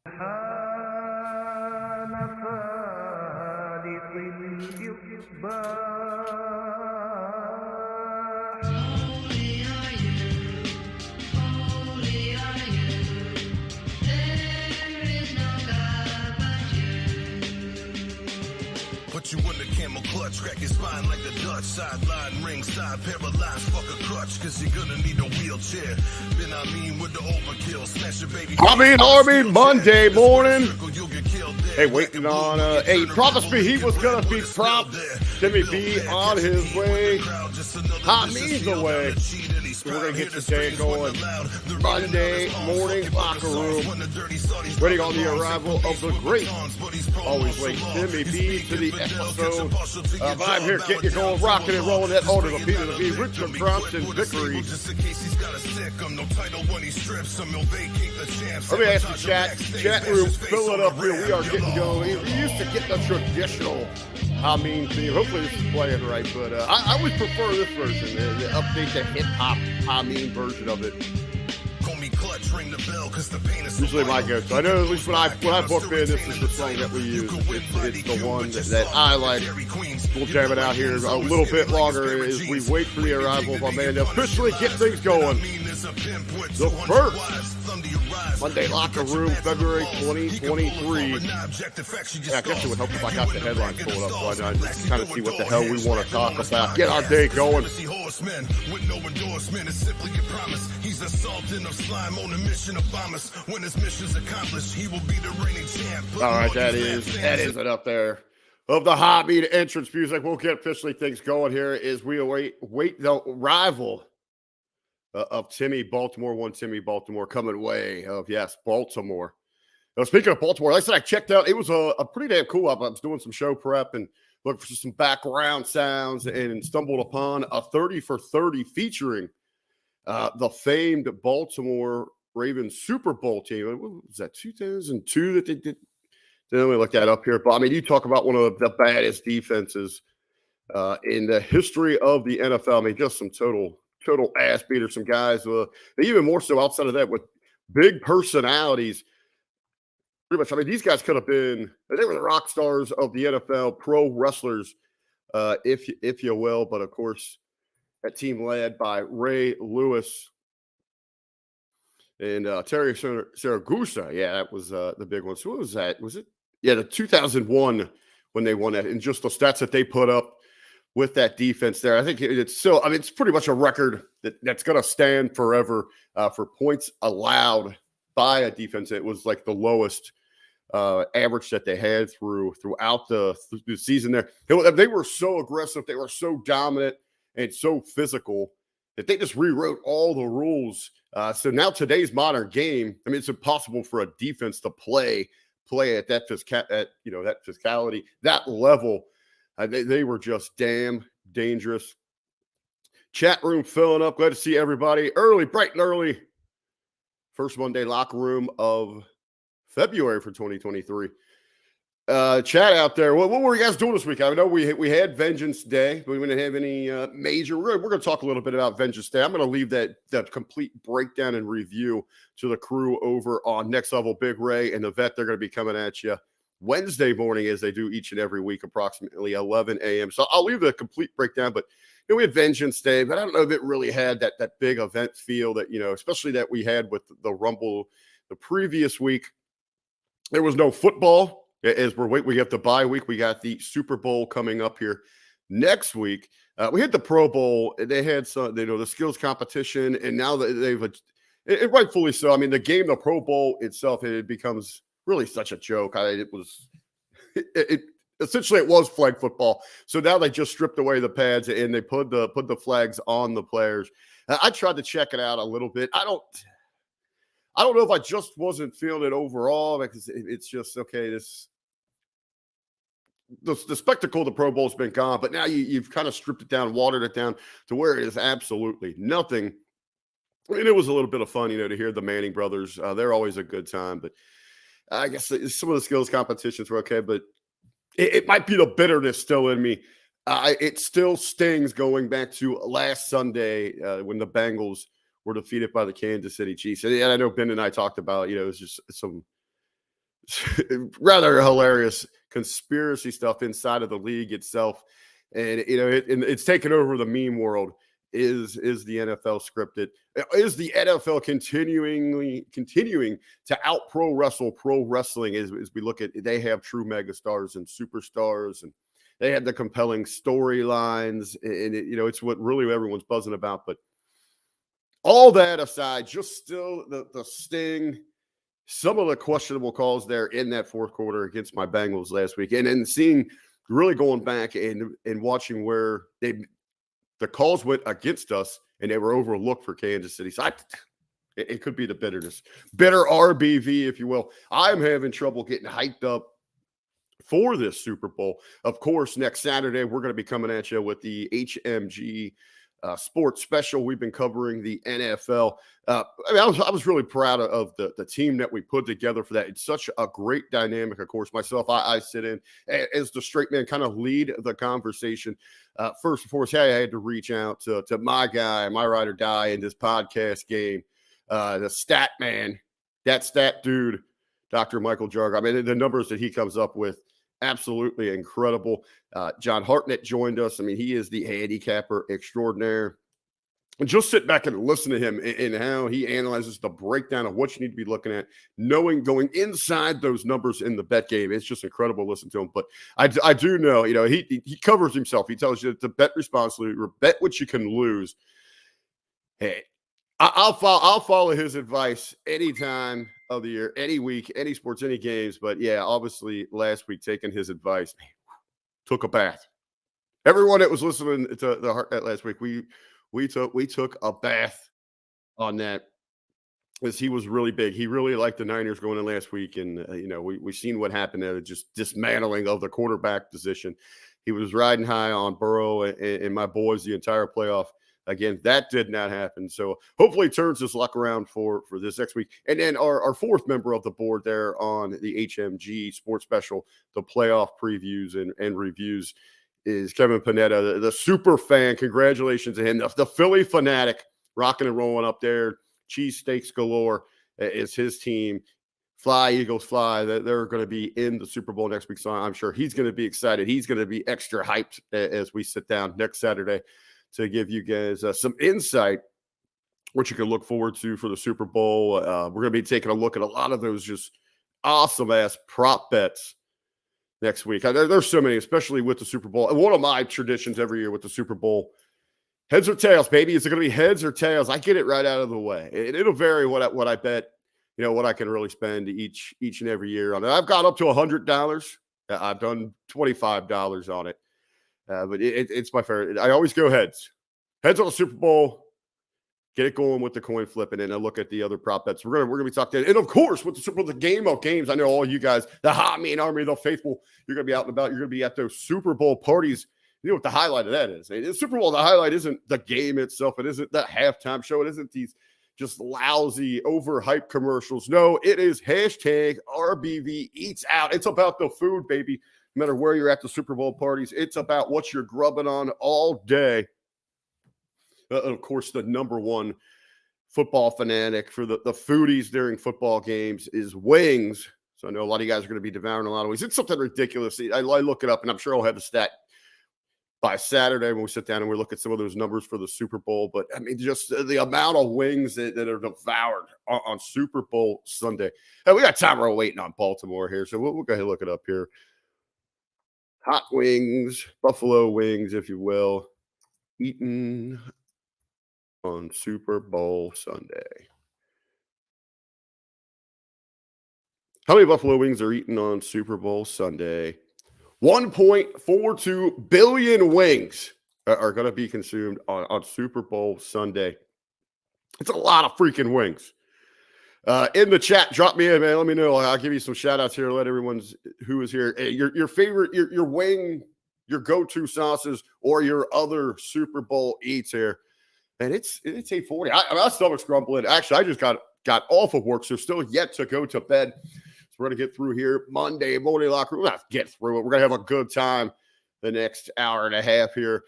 حان فالق الإصباح. Put you in the camel clutch, crack your spine like the Dutch. Sideline, ringside, paralyzed, fuck a crutch, cause you're gonna need a wheelchair. Then I mean with the overkill, smash your baby. Hamin, Monday morning. Hey, waiting on hey, promised me he was gonna be prompt. Timmy B on his way. Hamin's away. So we're gonna get this day going. Monday morning locker room. Waiting on the arrival of the great, always late Timmy B to the episode. I'm here getting you going, rocking and rolling that order to beat of the B. Richard Crompton victory. Let me ask you, chat room, fill it up here. We are getting going. We used to get the traditional Hamin theme. Hopefully this is playing right, but I would prefer this version. The update the hip hop Hamin version of it. Usually my go-to. I know at least when I book in, this is the song that we use. It's the one that I like. We'll jam it out here a little bit longer as we wait for the arrival of our man to officially get things going. The first Monday Locker Room, February 2023. Yeah, I guess it would help if I got the headlines pulled up so I just kind of see what the hell we want to talk about. Get our day going. He's a sultan of slime on a mission of bombers. When his mission's accomplished, he will be the reigning champ. All right, that is it up there. Of the Hamin entrance music, we'll get officially things going here as we wait the arrival of Timmy Baltimore coming way of, yes, Baltimore. Now, speaking of Baltimore, like I said, I checked out. It was a pretty damn cool. I was doing some show prep and looked for some background sounds and stumbled upon a 30 for 30 featuring the famed Baltimore Ravens Super Bowl team. What was that, 2002 that they did? Let me look that up here. But, I mean, you talk about one of the baddest defenses in the history of the NFL. I mean, just some total ass beaters, some guys, even more so outside of that with big personalities. Pretty much, I mean, these guys could have been, they were the rock stars of the NFL, pro wrestlers, if you will. But, of course, that team led by Ray Lewis and Terry Saragusa. Yeah, that was the big one. So what was that? Was it? Yeah, the 2001 when they won that. And just the stats that they put up with that defense there. I think it's still, I mean, it's pretty much a record that's going to stand forever for points allowed by a defense. It was like the lowest average that they had throughout the season there. They were so aggressive. They were so dominant and so physical that they just rewrote all the rules. So now today's modern game, I mean, it's impossible for a defense to play at that that physicality, that level. They were just damn dangerous. Chat room filling up. Glad to see everybody bright and early. First Monday Locker Room of February for 2023. Chat out there. What were you guys doing this week? I know we had Vengeance Day, but we didn't have any major. We're going to talk a little bit about Vengeance Day. I'm going to leave that complete breakdown and review to the crew over on Next Level. Big Ray and the Vet, they're going to be coming at you Wednesday morning as they do each and every week, approximately 11 a.m. So I'll leave the complete breakdown, but we had Vengeance Day, but I don't know if it really had that big event feel that, especially that we had with the Rumble the previous week. There was no football. As we have the bye week, we got the Super Bowl coming up here next week. We had the Pro Bowl. They had some, the skills competition, and now they've, rightfully so. I mean, the Pro Bowl itself, it becomes really such a joke. Essentially it was flag football. So now they just stripped away the pads and they put the flags on the players. I tried to check it out a little bit. I don't know if I just wasn't feeling it overall because it's just okay. The spectacle of the Pro Bowl has been gone, but now you've kind of stripped it down, watered it down to where it is absolutely nothing. I mean, it was a little bit of fun, to hear the Manning brothers. They're always a good time, but I guess some of the skills competitions were okay, but it might be the bitterness still in me. It still stings going back to last Sunday when the Bengals were defeated by the Kansas City Chiefs. And I know Ben and I taled about, it was just some rather hilarious conspiracy stuff inside of the league itself. And it's taken over the meme world. Is the NFL scripted? Is the NFL continuing to out pro wrestling as we look at, they have true megastars and superstars, and they have the compelling storylines, and it's what really everyone's buzzing about. But all that aside, just still the sting, some of the questionable calls there in that fourth quarter against my Bengals last week, and then seeing, really going back and watching where the calls went against us and they were overlooked for Kansas City. So it could be the bitter RBV, if you will. I'm having trouble getting hyped up for this Super Bowl. Of course, next Saturday, we're going to be coming at you with the HMG sports special. We've been covering the NFL. I was really proud of the team that we put together for that. It's such a great dynamic. Of course, myself, I sit in as the straight man, kind of lead the conversation. First and foremost, I had to reach out to my guy, my ride or die in this podcast game, the stat man, that stat dude, Dr. Michael Jarg. I mean, the numbers that he comes up with, absolutely incredible. John Hartnett joined us. I mean, he is the handicapper extraordinaire. And just sit back and listen to him and how he analyzes the breakdown of what you need to be looking at, knowing going inside those numbers in the bet game. It's just incredible to listen to him. But I do know, he covers himself. He tells you to bet responsibly, or bet what you can lose. Hey, I'll follow his advice any time of the year, any week, any sports, any games. But yeah, obviously last week, taking his advice, took a bath. Everyone that was listening to the Heart last week, we took a bath on that, as he was really big. He really liked the Niners going in last week, and we seen what happened there, just dismantling of the quarterback position. He was riding high on Burrow and my boys the entire playoff. Again, that did not happen. So hopefully turns his luck around for this next week. And then our fourth member of the board there on the HMG Sports Special, the playoff previews and reviews, is Kevin Panetta, the super fan. Congratulations to him. The Philly fanatic, rocking and rolling up there. Cheesesteaks galore is his team. Fly, Eagles, fly. They're going to be in the Super Bowl next week. So I'm sure he's going to be excited. He's going to be extra hyped as we sit down next Saturday to give you guys some insight, what you can look forward to for the Super Bowl. We're going to be taking a look at a lot of those just awesome-ass prop bets next week. There's so many, especially with the Super Bowl. And one of my traditions every year with the Super Bowl, heads or tails, baby. Is it going to be heads or tails? I get it right out of the way. It'll vary what I bet, what I can really spend each and every year on it. I've got up to $100. I've done $25 on it. But it's my favorite. I always go heads. Heads on the Super Bowl. Get it going with the coin flip, and then I look at the other prop bets. We're gonna be talking, and of course with the Super Bowl, the game of games. I know all you guys, the Hamin Army, the faithful. You're gonna be out and about. You're gonna be at those Super Bowl parties. You know what the highlight of that is? The Super Bowl. The highlight isn't the game itself. It isn't the halftime show. It isn't these just lousy, overhyped commercials. No, it is hashtag RBV eats out. It's about the food, baby. No matter where you're at the Super Bowl parties, it's about what you're grubbing on all day. Of course, the number one football fanatic for the foodies during football games is wings. So I know a lot of you guys are going to be devouring a lot of wings. It's something ridiculous. I look it up, and I'm sure I'll have the stat by Saturday when we sit down and we look at some of those numbers for the Super Bowl. But, I mean, just the amount of wings that are devoured on Super Bowl Sunday. Hey, we got time. We're waiting on Baltimore here, so we'll go ahead and look it up here. Hot wings, buffalo wings, if you will, eaten on Super Bowl Sunday. How many buffalo wings are eaten on Super Bowl Sunday? 1.42 billion wings are going to be consumed on Super Bowl Sunday. It's a lot of freaking wings. In the chat, drop me in, man. Let me know. I'll give you some shout outs here. Let everyone who is here. Hey, your favorite, your wing, your go-to sauces, or your other Super Bowl eats here. And it's 8:40. My stomach's grumbling. Actually, I just got off of work, so still yet to go to bed. So we're going to get through here Monday morning locker room. We're going to get through it. We're going to have a good time the next hour and a half here.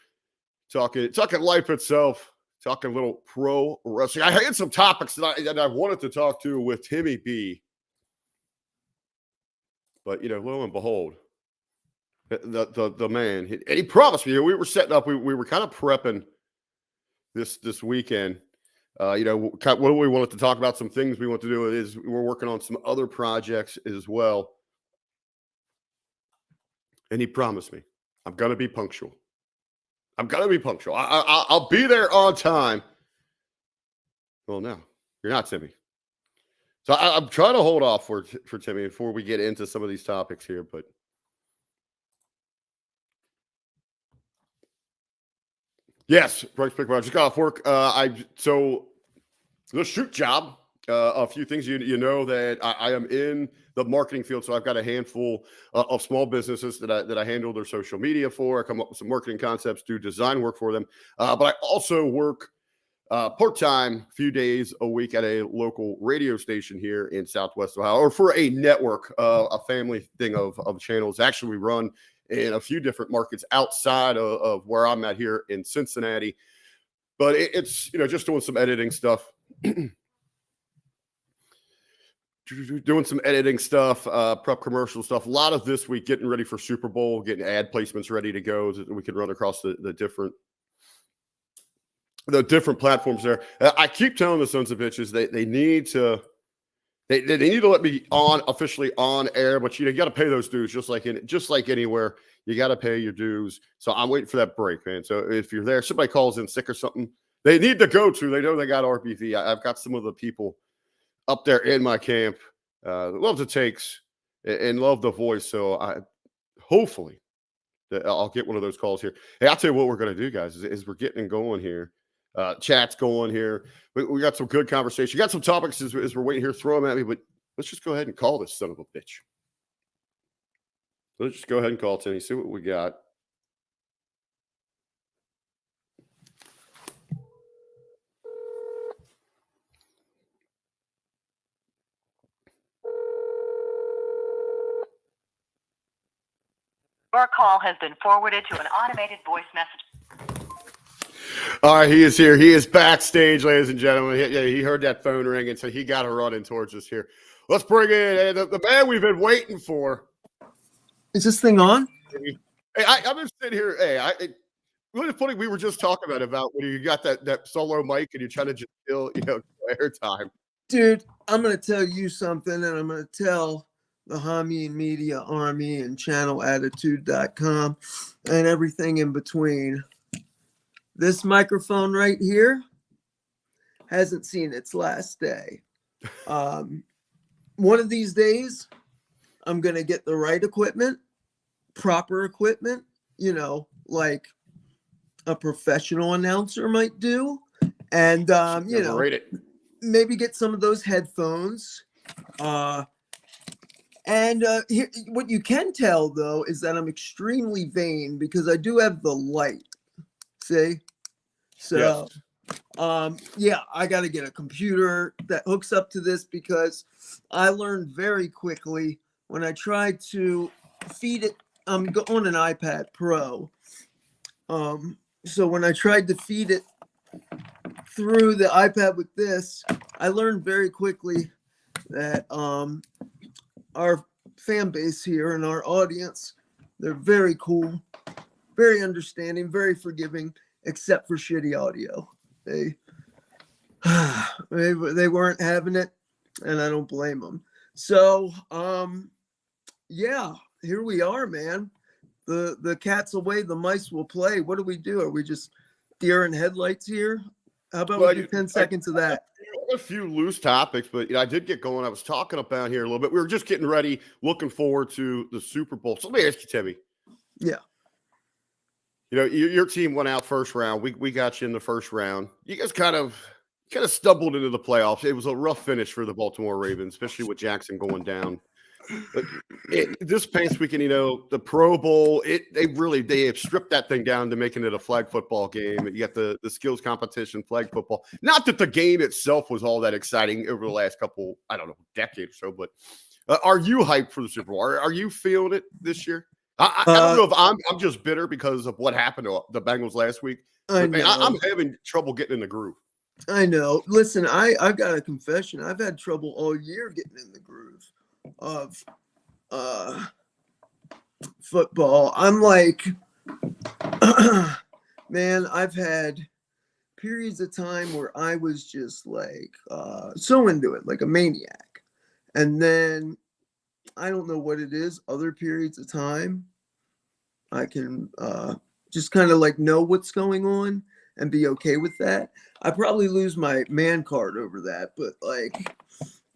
Talking life itself. Talking a little pro wrestling. I had some topics that I wanted to talk to with Timmy B But lo and behold, the man, and he promised me. We were setting up. We were kind of prepping this weekend. What we wanted to talk about, some things we want to do is we're working on some other projects as well. And he promised me, I'm going to be punctual. I'll be there on time. Well, no, you're not, Timmy. So I'm trying to hold off for Timmy before we get into some of these topics here. But yes, Bryce Pickman, just got off work. So the shoot job. A few things you know that I am in the marketing field, so I've got a handful of small businesses that I handle their social media for. I come up with some marketing concepts, do design work for them, but I also work part-time, few days a week at a local radio station here in Southwest Ohio, or for a network, a family thing of channels. Actually, we run in a few different markets outside of where I'm at here in Cincinnati, but it's just doing some editing stuff. Doing some editing stuff, prep commercial stuff. A lot of this week, getting ready for Super Bowl, getting ad placements ready to go so that we can run across the different platforms there. I keep telling the sons of bitches they need to let me officially on air, but you got to pay those dues just like anywhere. You got to pay your dues. So I'm waiting for that break, man. So if you're there, somebody calls in sick or something, they need to go to. They know they got RBV. I've got some of the people up there in my camp, love the takes and love the voice. So hopefully I'll get one of those calls here. Hey, I'll tell you what we're going to do, guys, is we're getting going here. Chat's going here. We got some good conversation. We got some topics as we're waiting here. Throw them at me, but let's just go ahead and call this son of a bitch. Let's just go ahead and call Timmy, see what we got. Your call has been forwarded to an automated voice message. All right, he is here. He is backstage, ladies and gentlemen. He heard that phone ring, and so he got to run in towards us here. Let's bring in the man we've been waiting for. Is this thing on? Hey, I've been sitting here. Hey, really funny. We were just talking about when you got that solo mic and you're trying to just fill airtime. Dude, I'm going to tell you something, and I'm going to tell the Hamin Media Army and channelattitude.com and everything in between. This microphone right here hasn't seen its last day. One of these days, I'm going to get the right equipment, proper equipment, like a professional announcer might do. And, maybe get some of those headphones. Here, what you can tell, though, is that I'm extremely vain because I do have the light. See? So, yes. I got to get a computer that hooks up to this because I learned very quickly when I tried to feed it. I'm on an iPad Pro. So when I tried to feed it through the iPad with this, I learned very quickly that our fan base here and our audience, they're very cool, very understanding, very forgiving, except for shitty audio. They weren't having it, and I don't blame them. So, here we are, man. The cat's away, the mice will play. What do we do? Are we just deer in headlights here? How about we do 10 seconds of that? A few loose topics, but I did get going. I was talking about here a little bit. We were just getting ready, looking forward to the Super Bowl. So let me ask you, Timmy. Yeah. Your team went out first round. We got you in the first round. You guys kind of stumbled into the playoffs. It was a rough finish for the Baltimore Ravens, especially with Jackson going down. But this past weekend, the Pro Bowl, they have stripped that thing down to making it a flag football game. You got the skills competition, flag football. Not that the game itself was all that exciting over the last couple, decade or so, but are you hyped for the Super Bowl? Are you feeling it this year? I don't know if I'm just bitter because of what happened to the Bengals last week. I'm having trouble getting in the groove. I know. Listen, I've got a confession. I've had trouble all year getting in the groove of football. I'm like, man, I've had periods of time where I was just like so into it, like a maniac. And then I don't know what it is, other periods of time, I can just kind of like know what's going on and be okay with that. I probably lose my man card over that, but like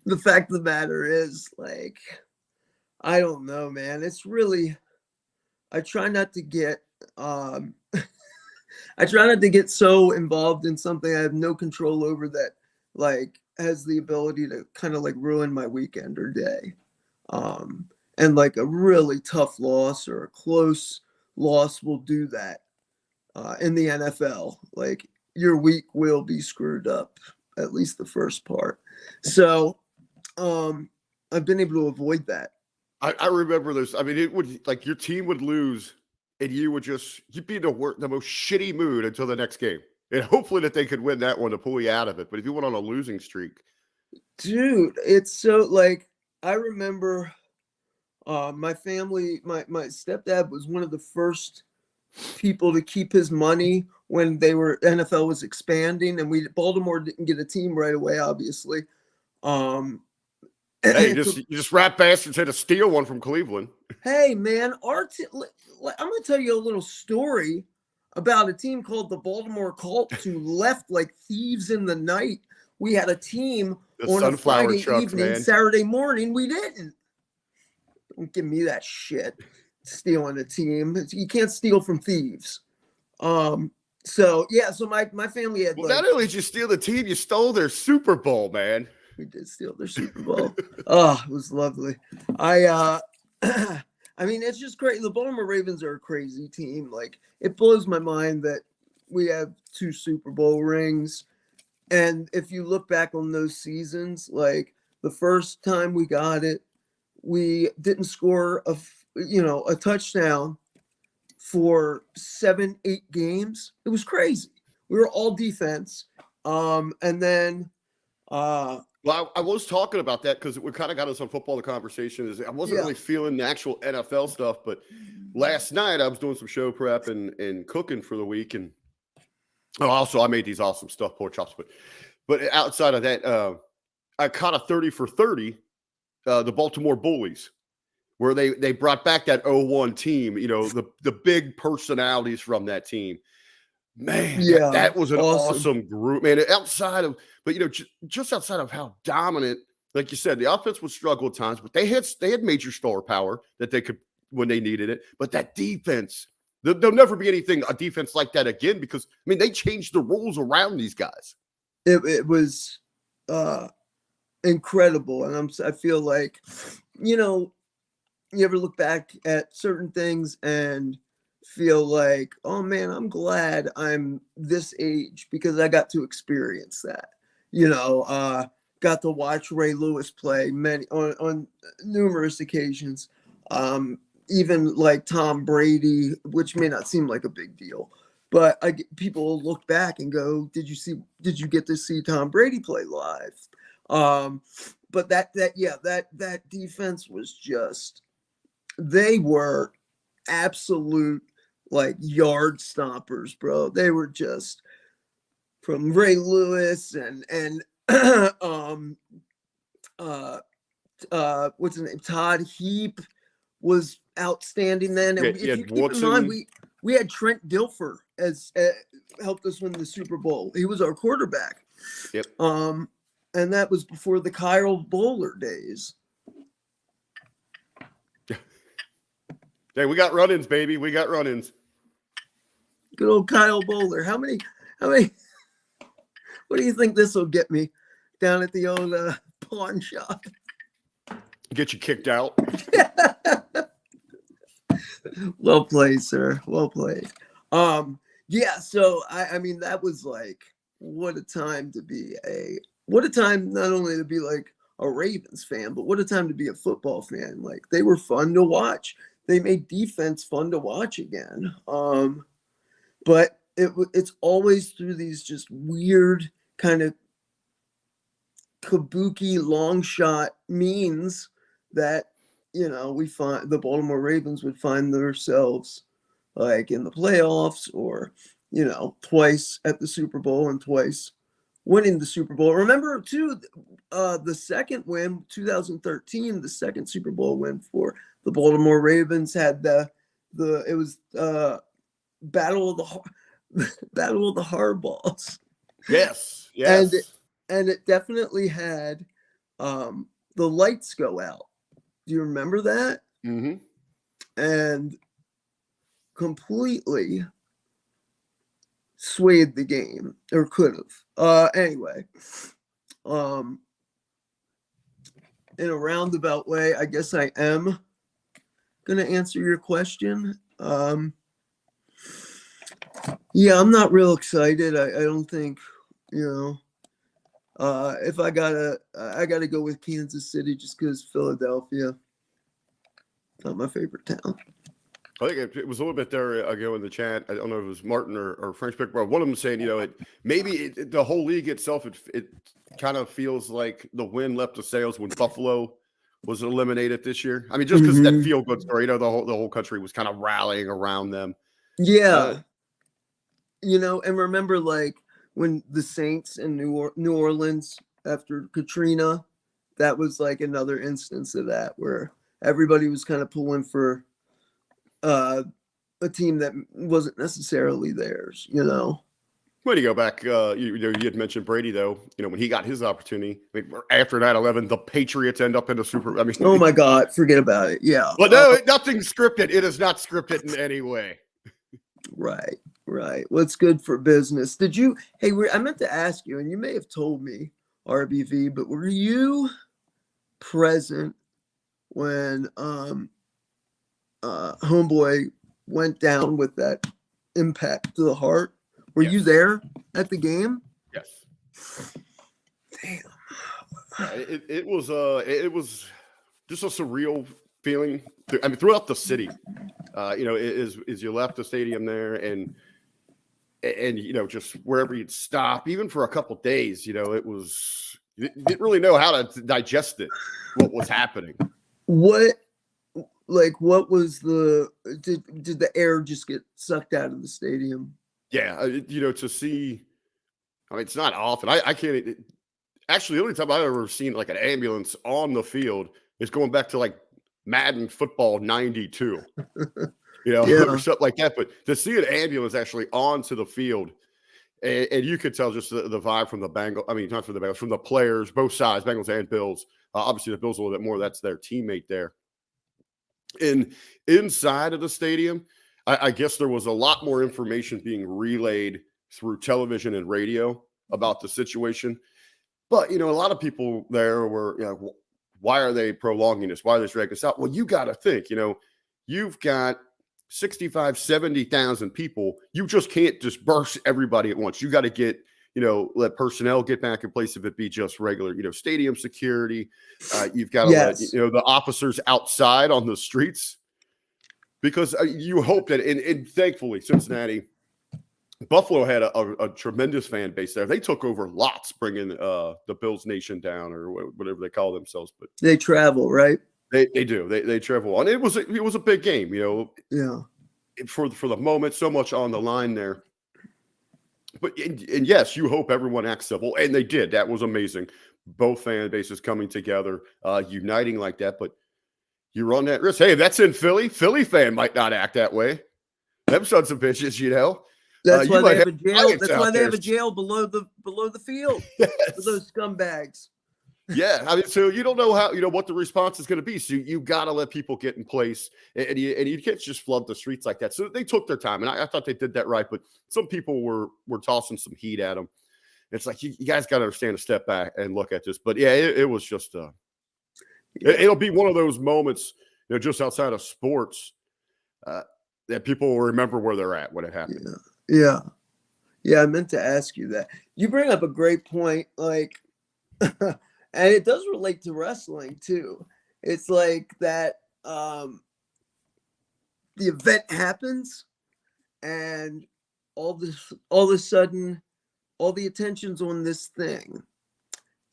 the fact of the matter is, like, I don't know, man. It's really, I try not to get I try not to get so involved in something I have no control over that like has the ability to kind of like ruin my weekend or day. And like a really tough loss or a close loss will do that in the NFL. Like your week will be screwed up, at least the first part. So I've been able to avoid that. I remember this. I mean, it would like your team would lose, and you'd be in the most shitty mood until the next game, and hopefully that they could win that one to pull you out of it. But if you went on a losing streak, dude, it's so like I remember my family, my stepdad was one of the first people to keep his money when NFL was expanding, and Baltimore didn't get a team right away, obviously. hey, you just rat bastards had to steal one from Cleveland. Hey, man, I'm going to tell you a little story about a team called the Baltimore Colts who left like thieves in the night. We had a team on a Friday evening, man. Saturday morning, we didn't. Don't give me that shit. Stealing a team. You can't steal from thieves. So my family had not only did you steal the team, you stole their Super Bowl, man. We did steal their Super Bowl. Oh, it was lovely. I mean, it's just crazy. The Baltimore Ravens are a crazy team. Like, it blows my mind that we have 2 Super Bowl rings. And if you look back on those seasons, like the first time we got it, we didn't score a touchdown for 7-8 games. It was crazy. We were all defense. And then well, I was talking about that because we kind of got us on football. The conversation is I wasn't really feeling the actual NFL stuff, but last night I was doing some show prep and cooking for the week, and also I made these awesome stuffed pork chops. But outside of that, I caught a 30 for 30, the Baltimore Bullies, where they brought back that 0-1 team. You know, the big personalities from that team. Man, that was an awesome group, man. But just outside of how dominant, like you said, the offense would struggle at times, but they had major star power that they could when they needed it. But that defense, there'll never be a defense like that again, because I mean they changed the rules around these guys. It was incredible, and I feel like you ever look back at certain things and feel like, oh man, I'm glad I'm this age because I got to experience that. Got to watch Ray Lewis play on numerous occasions. Even like Tom Brady, which may not seem like a big deal, but people look back and go, did you get to see Tom Brady play live? But that defense was just, they were absolute like yard stompers, bro. They were just, from Ray Lewis and what's his name? Todd Heap was outstanding then. And if you keep in mind, we had Trent Dilfer as helped us win the Super Bowl. He was our quarterback. Yep. And that was before the Kyle Bowler days. Hey, we got run-ins, baby. We got run-ins. Good old Kyle Bowler. How many? What do you think this will get me down at the old pawn shop? Get you kicked out. Well played, sir. Well played. So I mean, that was like, what a time not only to be like a Ravens fan, but what a time to be a football fan. Like, they were fun to watch. They made defense fun to watch again. But it's always through these just weird kind of kabuki long shot means that we find the Baltimore Ravens would find themselves like in the playoffs or, twice at the Super Bowl and twice winning the Super Bowl. Remember too, the second win, 2013, the second Super Bowl win for the Baltimore Ravens had it was battle of the battle of the hardballs. Yes. And Yes. it definitely had the lights go out. Do you remember that? Mm-hmm. And completely swayed the game, or could have. Anyway, in a roundabout way, I guess I am gonna answer your question. Yeah, I'm not real excited. I don't think, if I gotta go with Kansas City just because Philadelphia, not my favorite town. I think it was a little bit there ago in the chat. I don't know if it was Martin or French Pick, but one of them saying, the whole league itself, it kind of feels like the wind left the sails when Buffalo was eliminated this year. I mean, just because that feel good story, the whole country was kind of rallying around them. Yeah. And remember, like, when the Saints in New Orleans after Katrina, that was like another instance of that where everybody was kind of pulling for a team that wasn't necessarily theirs, Way to go back. You had mentioned Brady, though, when he got his opportunity. I mean, after 9/11, the Patriots end up in the Super. I mean, oh my God, forget about it. Yeah. But no, nothing's scripted. It is not scripted in any way. Right. What's good for business? I meant to ask you, and you may have told me, RBV, but were you present when homeboy went down with that impact to the heart? Were you there at the game? Yes. Damn. It was just a surreal feeling. I mean, throughout the city, as you left the stadium there and just wherever you'd stop, even for a couple of days, you didn't really know how to digest it, what was happening. What was did the air just get sucked out of the stadium? Yeah. To see, I mean, it's not often. I can't actually, the only time I've ever seen like an ambulance on the field is going back to like Madden football 92, or something like that. But to see an ambulance actually onto the field, and you could tell just the vibe from the Bengals. I mean, not from the Bengals, from the players, both sides, Bengals and Bills. Obviously, the Bills a little bit more. That's their teammate there. And inside of the stadium, I guess there was a lot more information being relayed through television and radio about the situation. But, a lot of people there were, why are they prolonging this? Why are they dragging this out? Well, you got to think, you've got 65, 70,000 people. You just can't disperse everybody at once. You got to get, let personnel get back in place if it be just regular, stadium security. You've got to let, the officers outside on the streets because you hope that, and thankfully Cincinnati, Buffalo had a tremendous fan base there. They took over lots, bringing the Bills Nation down or whatever they call themselves. But they travel, right? They do. They travel, and it was a big game. Yeah. For the moment, so much on the line there. But and yes, you hope everyone acts civil, and they did. That was amazing. Both fan bases coming together, uniting like that. But you run that risk. Hey, that's in Philly. Philly fan might not act that way. Them sons of bitches, That's why they have a jail. That's why they have a jail below the field for those scumbags. Yeah, I mean, so you don't know how what the response is going to be. So you got to let people get in place, and you can't just flood the streets like that. So they took their time, and I thought they did that right. But some people were tossing some heat at them. It's like you guys got to understand to step back and look at this. But yeah, it was just it'll be one of those moments, just outside of sports, that people will remember where they're at when it happened. Yeah. I meant to ask you that. You bring up a great point, like. And it does relate to wrestling too. It's like that the event happens and all of a sudden all the attention's on this thing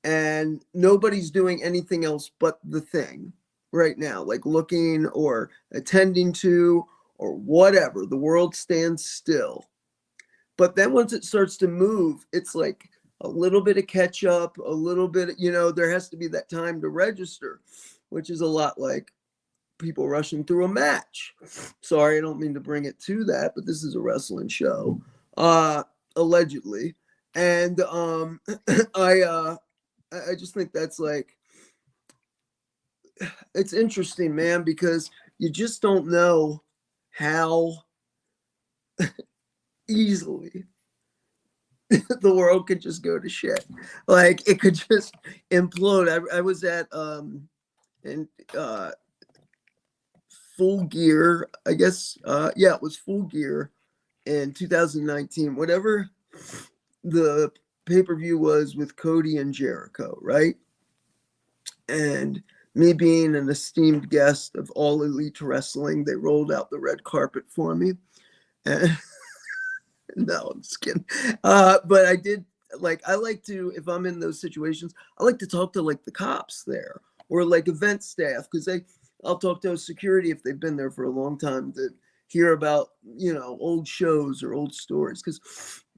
and nobody's doing anything else but the thing. right now, like looking or attending to or whatever. The world stands still. But then once it starts to move, it's like a little bit of catch up, a little bit, there has to be that time to register, which is a lot like people rushing through a match. Sorry, I don't mean to bring it to that, but this is a wrestling show, allegedly. And I just think that's like, it's interesting, man, because you just don't know how easily the world could just go to shit. Like it could just implode. I was at in Full Gear, I guess. Yeah, it was Full Gear in 2019. Whatever the pay-per-view was with Cody and Jericho, right? And me being an esteemed guest of All Elite Wrestling, they rolled out the red carpet for me. And no, I'm just kidding. But I did, like, I like to, if I'm in those situations, I like to talk to like the cops there or like event staff, because I'll talk to security if they've been there for a long time to hear about, old shows or old stories. Because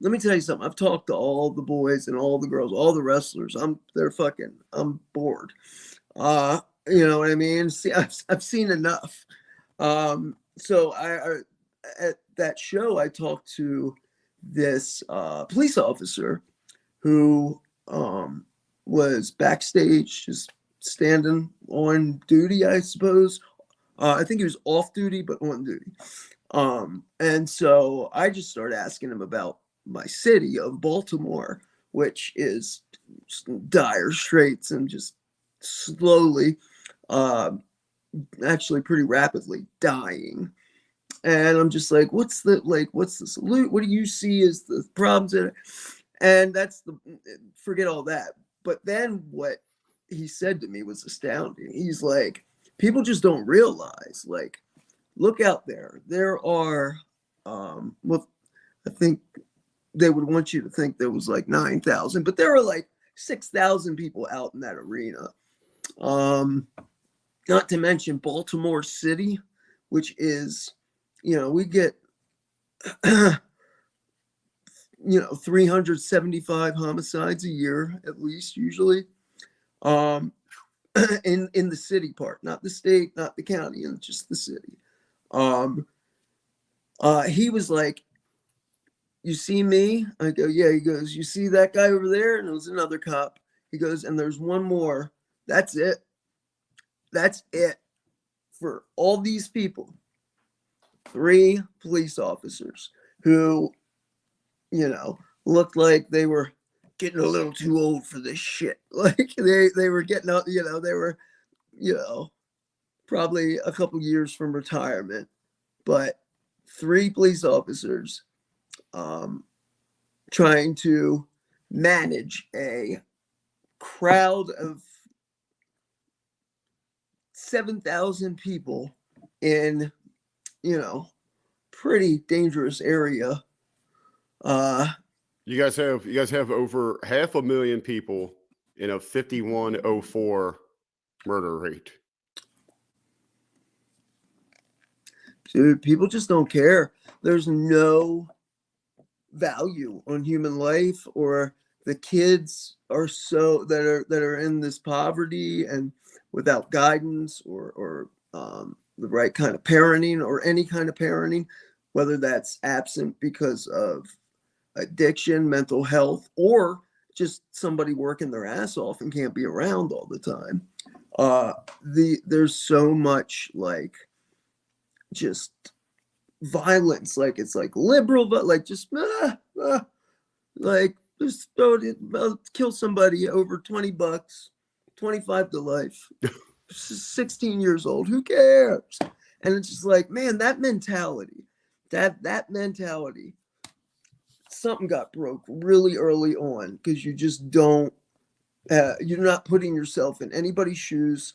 let me tell you something, I've talked to all the boys and all the girls, all the wrestlers. I'm bored. You know what I mean? See, I've seen enough. So I at that show, I talked to this police officer who was backstage, just standing on duty, I suppose. I think he was off duty, but on duty. And so I just started asking him about my city of Baltimore, which is dire straits and just slowly, actually pretty rapidly dying. And I'm just like, what's the salute? What do you see as the problems in it? And forget all that. But then what he said to me was astounding. He's like, people just don't realize, like, look out there. There are, well, I think they would want you to think there was like 9,000, but there were like 6,000 people out in that arena. Not to mention Baltimore City, which is, we get, 375 homicides a year, at least usually, in the city part, not the state, not the county, and just the city. He was like, you see me? I go, yeah. He goes, you see that guy over there? And it was another cop. He goes, and there's one more. That's it. That's it for all these people. 3 police officers who, looked like they were getting a little too old for this shit. Like they were getting out, they were, probably a couple years from retirement. But 3 police officers trying to manage a crowd of 7,000 people in, pretty dangerous area. You guys have over 500,000 people in a 5104 murder rate. Dude, people just don't care. There's no value on human life, or the kids are that are in this poverty and without guidance or the right kind of parenting or any kind of parenting, whether that's absent because of addiction, mental health, or just somebody working their ass off and can't be around all the time. There's so much like just violence, like it's like liberal, but like just like just kill somebody over $20, 25 to life. 16 years old, who cares? And it's just like, man, that mentality, something got broke really early on, because you just don't, you're not putting yourself in anybody's shoes.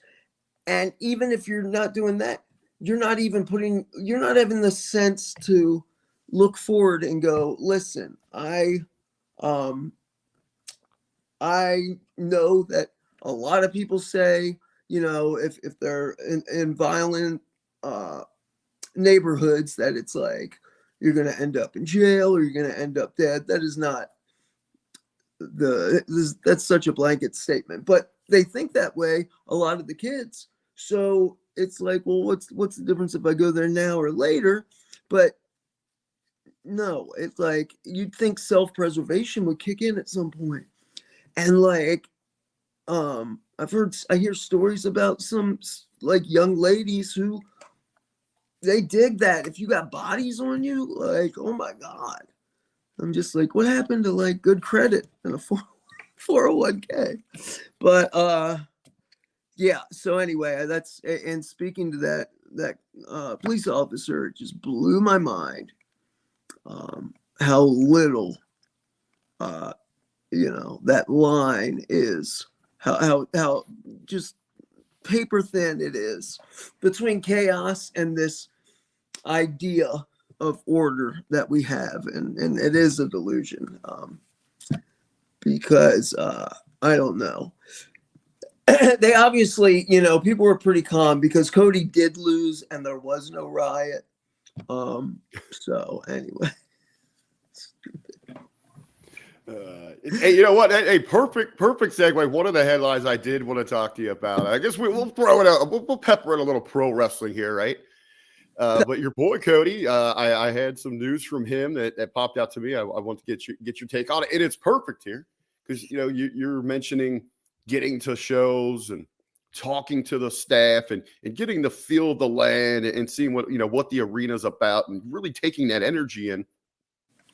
And even if you're not doing that, you're not having the sense to look forward and go, listen, I know that a lot of people say, you know, if they're in violent neighborhoods, that it's like you're going to end up in jail or you're going to end up dead. That is not that's such a blanket statement, but they think that way, a lot of the kids. So it's like, well, what's the difference if I go there now or later? But no, it's like you'd think self-preservation would kick in at some point. And like I hear stories about some like young ladies who they dig that if you got bodies on you, like, oh my God. I'm just like, what happened to like good credit and a 401k? But yeah, so anyway, that's, and speaking to that police officer, it just blew my mind how little you know, that line is, how just paper thin it is between chaos and this idea of order that we have, and it is a delusion, because I don't know. They obviously, you know, people were pretty calm because Cody did lose and there was no riot. So anyway. Hey, you know what? Hey, perfect segue. One of the headlines I did want to talk to you about. I guess we'll throw it out. We'll pepper in a little pro wrestling here, right? But your boy Cody, I had some news from him that popped out to me. I want to get your take on it, and it's perfect here because you know you're mentioning getting to shows and talking to the staff and getting to feel the land and seeing what the arena's about and really taking that energy in.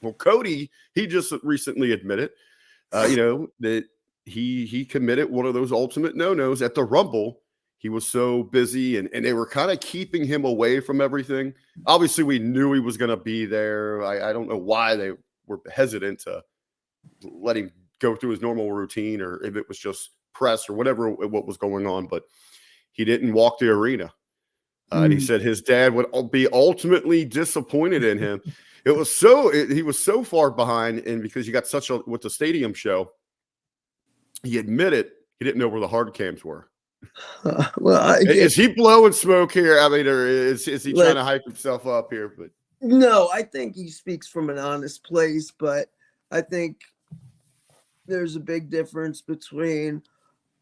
Well, Cody, he just recently admitted, that he committed one of those ultimate no-nos at the Rumble. He was so busy and they were kind of keeping him away from everything. Obviously, we knew he was going to be there. I don't know why they were hesitant to let him go through his normal routine or if it was just press or what was going on, but he didn't walk the arena. And he said his dad would be ultimately disappointed in him. He was so far behind, and because you got with the stadium show, he admitted he didn't know where the hard cams were. Is he blowing smoke here? I mean, or is he trying to hype himself up here? But no, I think he speaks from an honest place, but I think there's a big difference between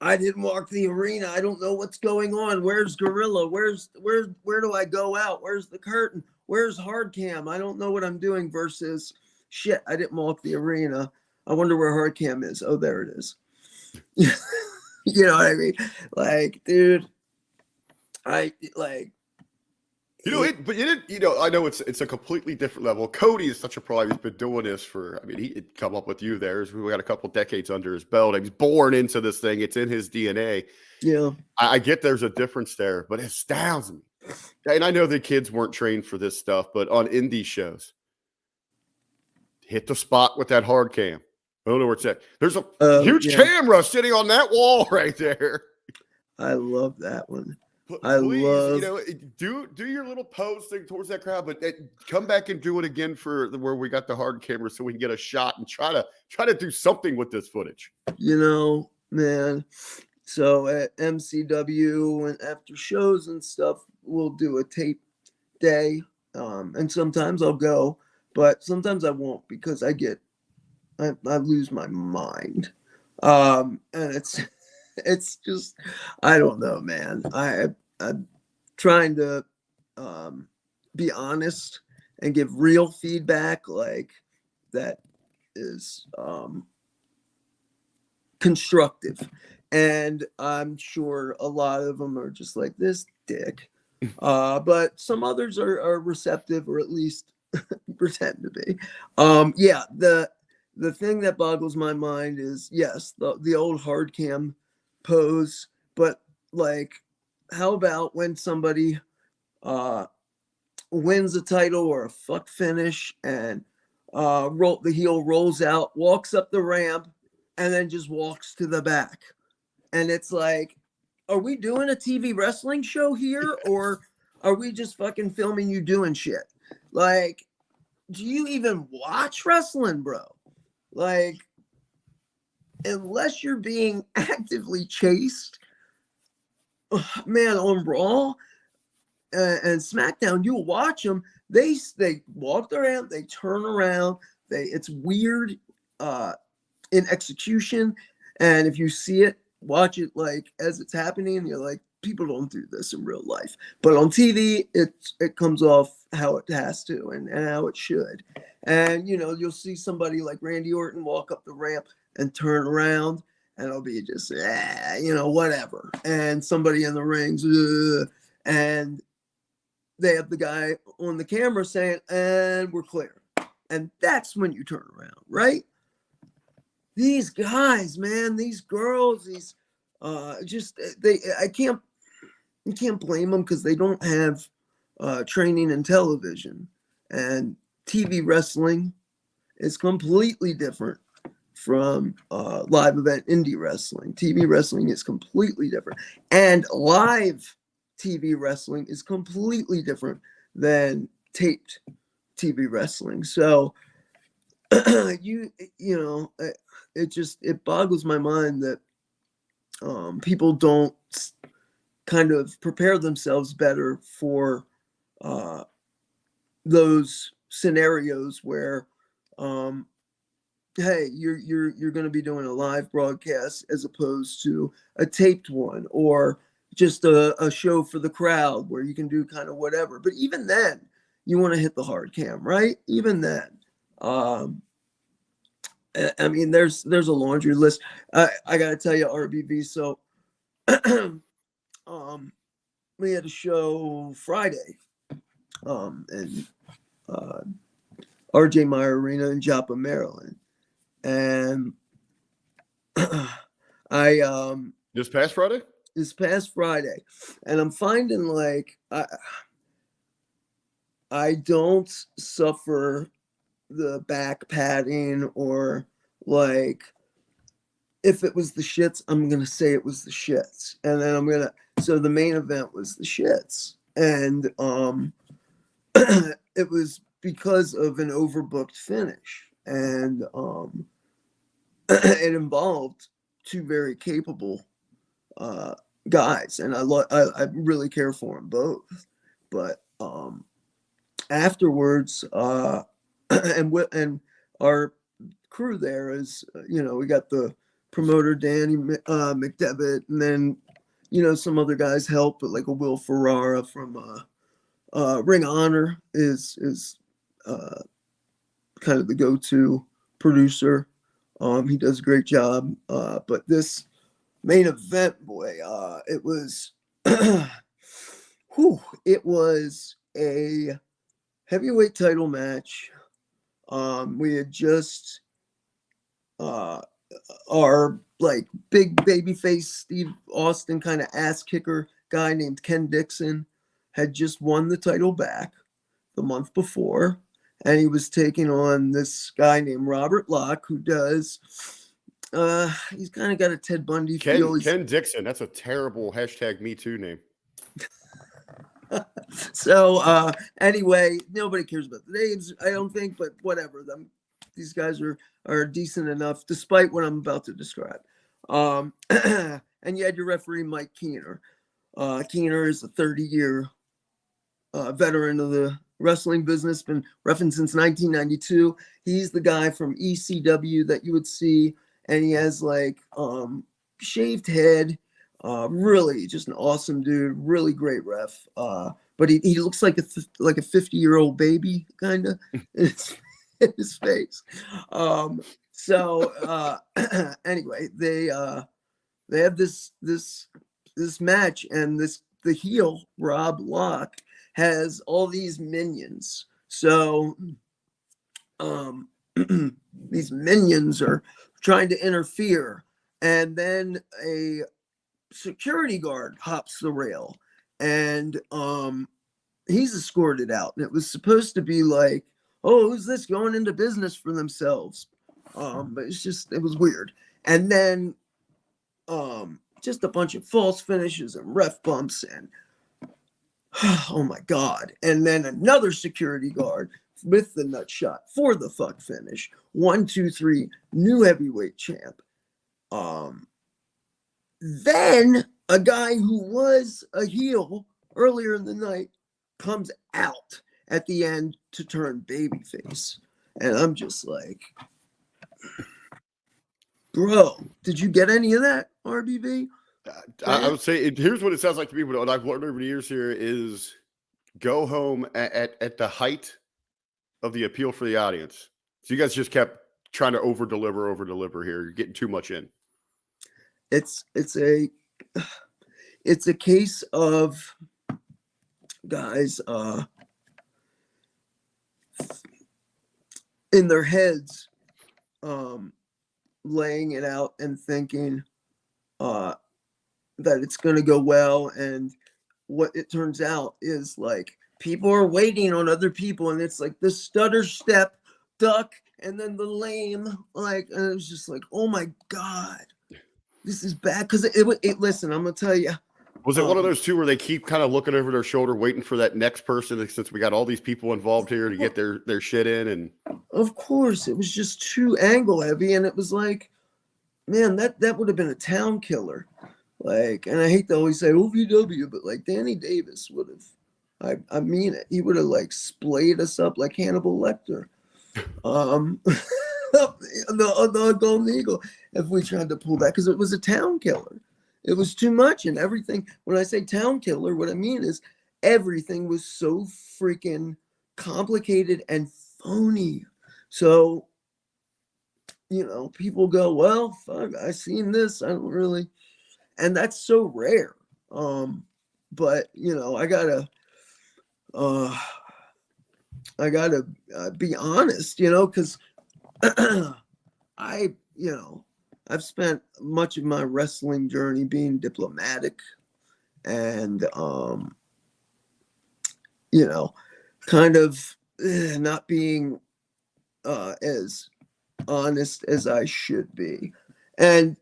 I didn't walk the arena. I don't know what's going on. Where's Gorilla? Where do I go out? Where's the curtain? Where's hard cam? I don't know what I'm doing versus shit. I didn't walk the arena. I wonder where hard cam is. Oh, there it is. You know what I mean? Like, dude, I like. I know it's a completely different level. Cody is such a pro. He's been doing this he'd come up with you there. We got a couple decades under his belt. He's born into this thing. It's in his DNA. Yeah. I get there's a difference there, but it astounds me. And I know the kids weren't trained for this stuff, but on indie shows, hit the spot with that hard cam. I don't know where it's at. There's a huge camera sitting on that wall right there. I love that one. But please, do your little pose thing towards that crowd, but come back and do it again for where we got the hard camera so we can get a shot and try to do something with this footage. Man. So at MCW and after shows and stuff, we'll do a tape day. And sometimes I'll go, but sometimes I won't because I lose my mind. And it's just, I don't know, man. I'm trying to be honest and give real feedback like that is constructive. And I'm sure a lot of them are just like this dick. But some others are receptive or at least pretend to be. The thing that boggles my mind is, yes, the old hard cam pose, but like, how about when somebody wins a title or a fuck finish and the heel rolls out, walks up the ramp, and then just walks to the back? And it's like, are we doing a TV wrestling show here, or are we just fucking filming you doing shit? Like, do you even watch wrestling, bro? Like, unless you're being actively chased, man, on Raw and SmackDown, you watch them. They walk around, they turn around. It's weird in execution, and if you see it, watch it like as it's happening, and you're like, people don't do this in real life, but on TV, it comes off how it has to and how it should. And you'll see somebody like Randy Orton walk up the ramp and turn around, and it'll be just whatever. And somebody in the rings, and they have the guy on the camera saying, "And we're clear." And that's when you turn around, right? These guys, man, these girls, these you can't blame them because they don't have training in television, and TV wrestling is completely different from live event indie wrestling. TV wrestling is completely different, and live TV wrestling is completely different than taped TV wrestling. So it boggles my mind that people don't kind of prepare themselves better for those scenarios where hey, you're going to be doing a live broadcast as opposed to a taped one, or just a show for the crowd where you can do kind of whatever. But even then, you want to hit the hard cam, right? Even then. I mean, there's a laundry list. I got to tell you, RBV. So we had a show Friday in RJ Meyer Arena in Joppa, Maryland. And This past Friday? This past Friday. And I'm finding like I don't suffer the back padding, or like if it was the shits, I'm going to say it was the shits. And then so the main event was the shits. And it was because of an overbooked finish. And it involved two very capable guys. And I really care for them both. But afterwards, and our crew there is, we got the promoter Danny McDevitt, and then some other guys help, but like a Will Ferrara from Ring of Honor is kind of the go-to producer. He does a great job. But this main event, boy, it was it was a heavyweight title match. We had just our like big babyface Steve Austin kind of ass kicker guy named Ken Dixon had just won the title back the month before, and he was taking on this guy named Robert Locke, who does he's kind of got a Ted Bundy feel. Ken Dixon, that's a terrible #MeToo name. So anyway, nobody cares about the names, I don't think, but whatever. These guys are decent enough, despite what I'm about to describe. And you had your referee, Mike Keener. Keener is a 30-year veteran of the wrestling business, been reffing since 1992. He's the guy from ECW that you would see, and he has like shaved head. Really just an awesome dude, really great ref. But he looks like a 50-year-old baby kind of in his face. So anyway, they have this match, and the heel Rob Locke has all these minions. So these minions are trying to interfere, and then a security guard hops the rail, and he's escorted out. And it was supposed to be like, oh, who's this going into business for themselves? But it was weird. And then just a bunch of false finishes and ref bumps, and oh my God. And then another security guard with the nut shot for the fuck finish. 1, 2, 3, new heavyweight champ. Then a guy who was a heel earlier in the night comes out at the end to turn babyface. And I'm just like, bro, did you get any of that, RBV? I would say here's what it sounds like to me. What I've learned over the years here is go home at the height of the appeal for the audience. So you guys just kept trying to over deliver here. You're getting too much in. It's a case of guys in their heads laying it out and thinking that it's going to go well, and what it turns out is like people are waiting on other people, and it's like the stutter step duck and then the lame, like, and it was just like, oh my god, this is bad. Because it listen, I'm gonna tell you, was it one of those two where they keep kind of looking over their shoulder waiting for that next person, since we got all these people involved here to get their shit in? And of course it was just too angle heavy, and it was like, man, that would have been a town killer. Like, and I hate to always say OVW, but like Danny Davis would have, I mean it, he would have like splayed us up like Hannibal Lecter. The Golden Eagle, if we tried to pull that, because it was a town killer. It was too much, and everything. When I say town killer, what I mean is everything was so freaking complicated and phony. So, you know, people go, well, fuck, I seen this. I don't really, and that's so rare. But you know, I gotta be honest, you know, because I've spent much of my wrestling journey being diplomatic and, you know, kind of not being as honest as I should be. And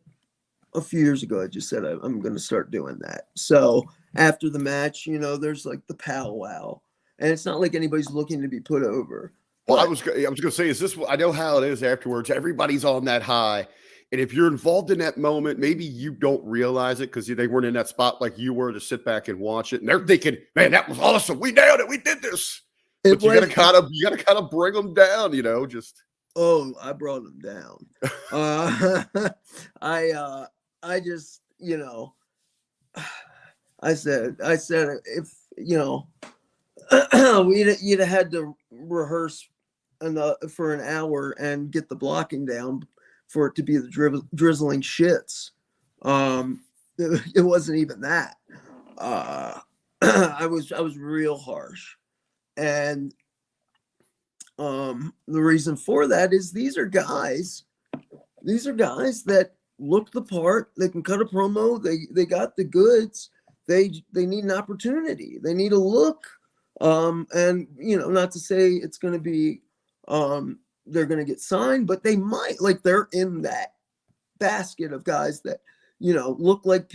a few years ago, I just said I'm going to start doing that. So after the match, you know, there's like the powwow, and it's not like anybody's looking to be put over. Well, I was going to say, is this? I know how it is afterwards. Everybody's on that high, and if you're involved in that moment, maybe you don't realize it because they weren't in that spot like you were to sit back and watch it, and they're thinking, "Man, that was awesome. We nailed it. We did this." But you got to kind of bring them down, you know. Just I brought them down. I just, you know, I said if you know, you'd have had to rehearse for an hour and get the blocking down for it to be the drizzling shits. It wasn't even that. I was real harsh, and the reason for that is these are guys that look the part. They can cut a promo. They got the goods. They need an opportunity. They need a look. And you know, not to say it's going to be they're going to get signed, but they might. Like, they're in that basket of guys that, you know, look like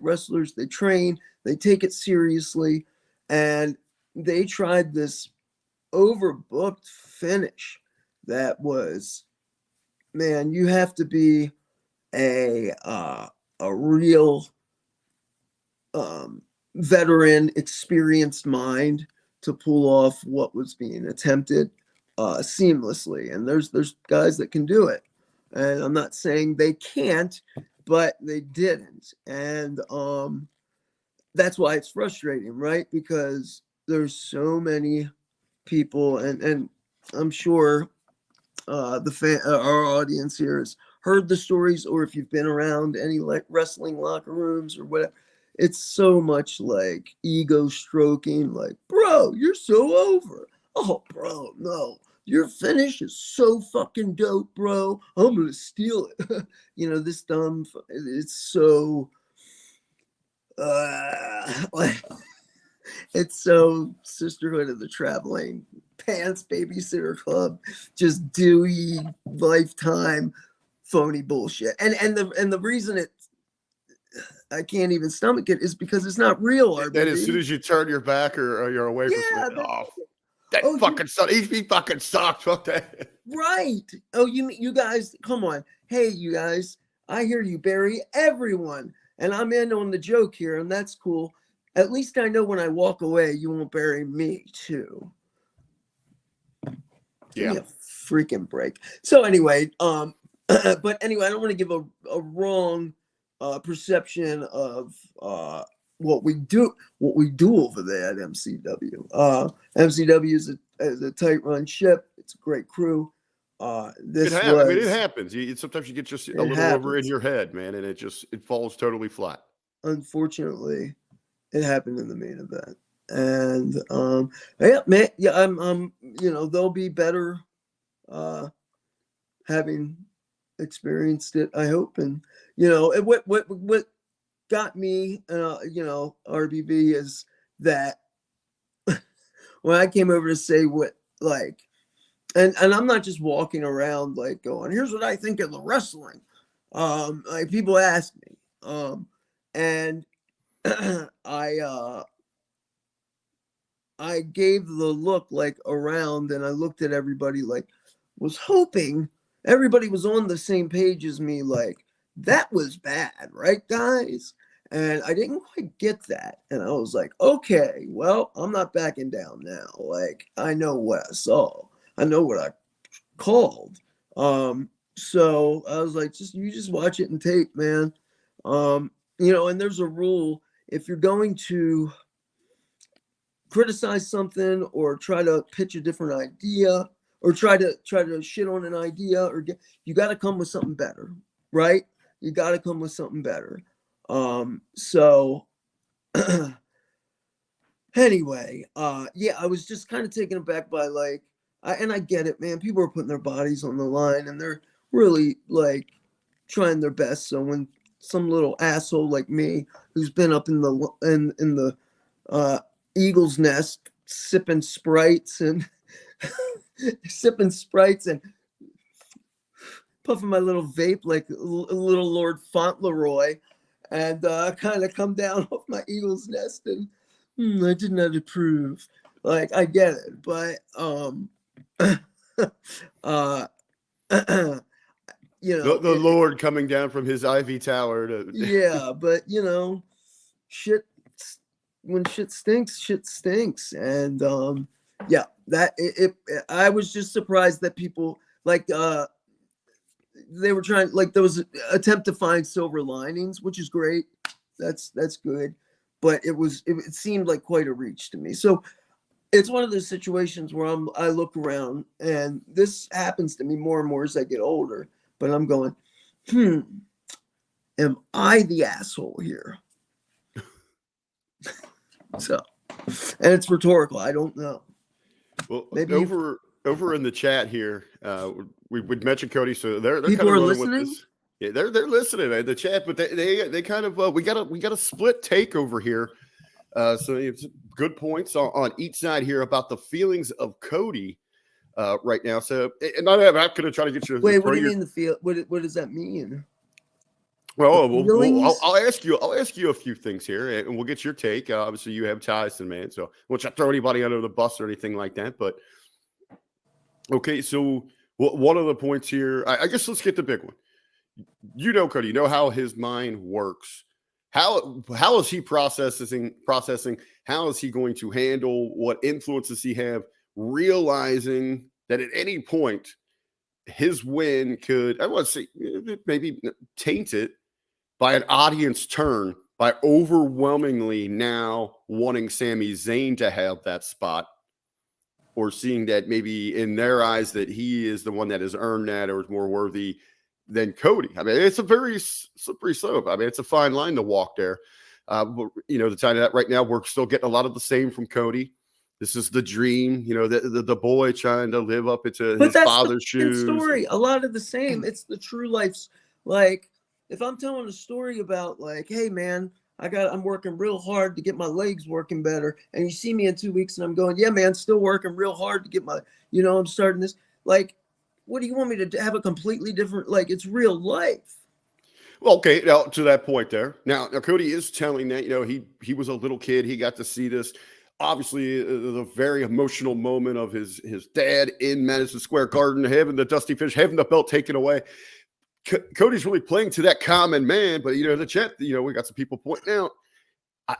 wrestlers. They train, they take it seriously, and they tried this overbooked finish that was, man, you have to be a real veteran, experienced mind to pull off what was being attempted seamlessly. And there's guys that can do it, and I'm not saying they can't, but they didn't. And that's why it's frustrating, right? Because there's so many people, and I'm sure our audience here has heard the stories, or if you've been around any like wrestling locker rooms or whatever, it's so much like ego stroking, like, bro, you're so over. Oh, bro, no, your finish is so fucking dope, bro. I'm gonna steal it. You know, this dumb, it's so like, it's so Sisterhood of the Traveling Pants Babysitter Club, just dewy Lifetime phony bullshit. And the reason I can't even stomach it is because it's not real. Then as soon as you turn your back or you're away from it, fucking sucks. He fucking sucks. Fuck that. Right. Oh, you guys, come on. Hey, you guys, I hear you, Barry. Everyone and I'm in on the joke here, and that's cool. At least I know when I walk away, you won't bury me too. Give me a freaking break. So anyway, but anyway, I don't want to give a wrong perception of what we do over there at MCW. MCW is a tight run ship. It's a great crew. This I mean, it happens. Sometimes you get just a little over in happens. your head, man, and it falls totally flat. Unfortunately, it happened in the main event. And yeah, man, yeah, I'm they'll be better having experienced it, I hope. And what got me RBV is that when I came over to say what, like, and I'm not just walking around like going, here's what I think of the wrestling. Like, people ask me, and I gave the look like around, and I looked at everybody, like, was hoping everybody was on the same page as me. Like, that was bad, right, guys? And I didn't quite get that. And I was like, okay, well, I'm not backing down now. Like, I know what I saw. I know what I called. So I was like, you just watch it and tape, man. And there's a rule. If you're going to criticize something or try to pitch a different idea or try to shit on an idea, you got to come with something better, right? You got to come with something better. So anyway, yeah, I was just kind of taken aback by, like, and I get it, man. People are putting their bodies on the line and they're really, like, trying their best. So when some little asshole like me, who's been up in the Eagle's Nest sipping Sprites and puffing my little vape like a little Lord Fauntleroy, and kind of come down off my Eagle's Nest and I did not approve. Like, I get it, but the Lord coming down from his ivy tower to yeah, but shit, when shit stinks. And yeah, that I was just surprised that people, like, they were trying, like, there was an attempt to find silver linings, which is great. That's good, but it seemed like quite a reach to me. So it's one of those situations where I look around, and this happens to me more and more as I get older, but I'm going, am I the asshole here? So, and it's rhetorical. I don't know. Well, maybe over in the chat here, we'd mentioned Cody, so they're people kind of are listening. listening. With this. Yeah, they're listening in the chat, but they kind of we got a split take over here. So it's good points on each side here about the feelings of Cody right now. So, and I'm not going to try to get you. Wait, what do you mean the feel? What does that mean? Well, I'll ask you a few things here, and we'll get your take. Obviously, you have ties to the man, so I won't try to throw anybody under the bus or anything like that. But okay, so one of the points here, I guess let's get the big one. Cody, you know how his mind works. How is he processing? How is he going to handle what influences he have? Realizing that at any point his win could, I want to say, maybe taint it by an audience turn, by overwhelmingly now wanting Sami Zayn to have that spot, or seeing that maybe in their eyes that he is the one that has earned that or is more worthy than Cody. I mean, it's a very slippery slope. I mean, it's a fine line to walk there. But, the time that right now we're still getting a lot of the same from Cody. This is the dream, the boy trying to live up into his father's shoes. Story, a lot of the same. It's the true life's, like, if I'm telling a story about, like, hey man, I'm working real hard to get my legs working better, and you see me in 2 weeks and I'm going, yeah man, still working real hard to get my, I'm starting this, like, what do you want me to have a completely different, like, it's real life. Well, okay, now to that point there. Now Cody is telling that, he was a little kid. He got to see this. Obviously, the very emotional moment of his dad in Madison Square Garden, having the Dusty Finish, having the belt taken away. Cody's really playing to that common man, but in the chat, we got some people pointing out.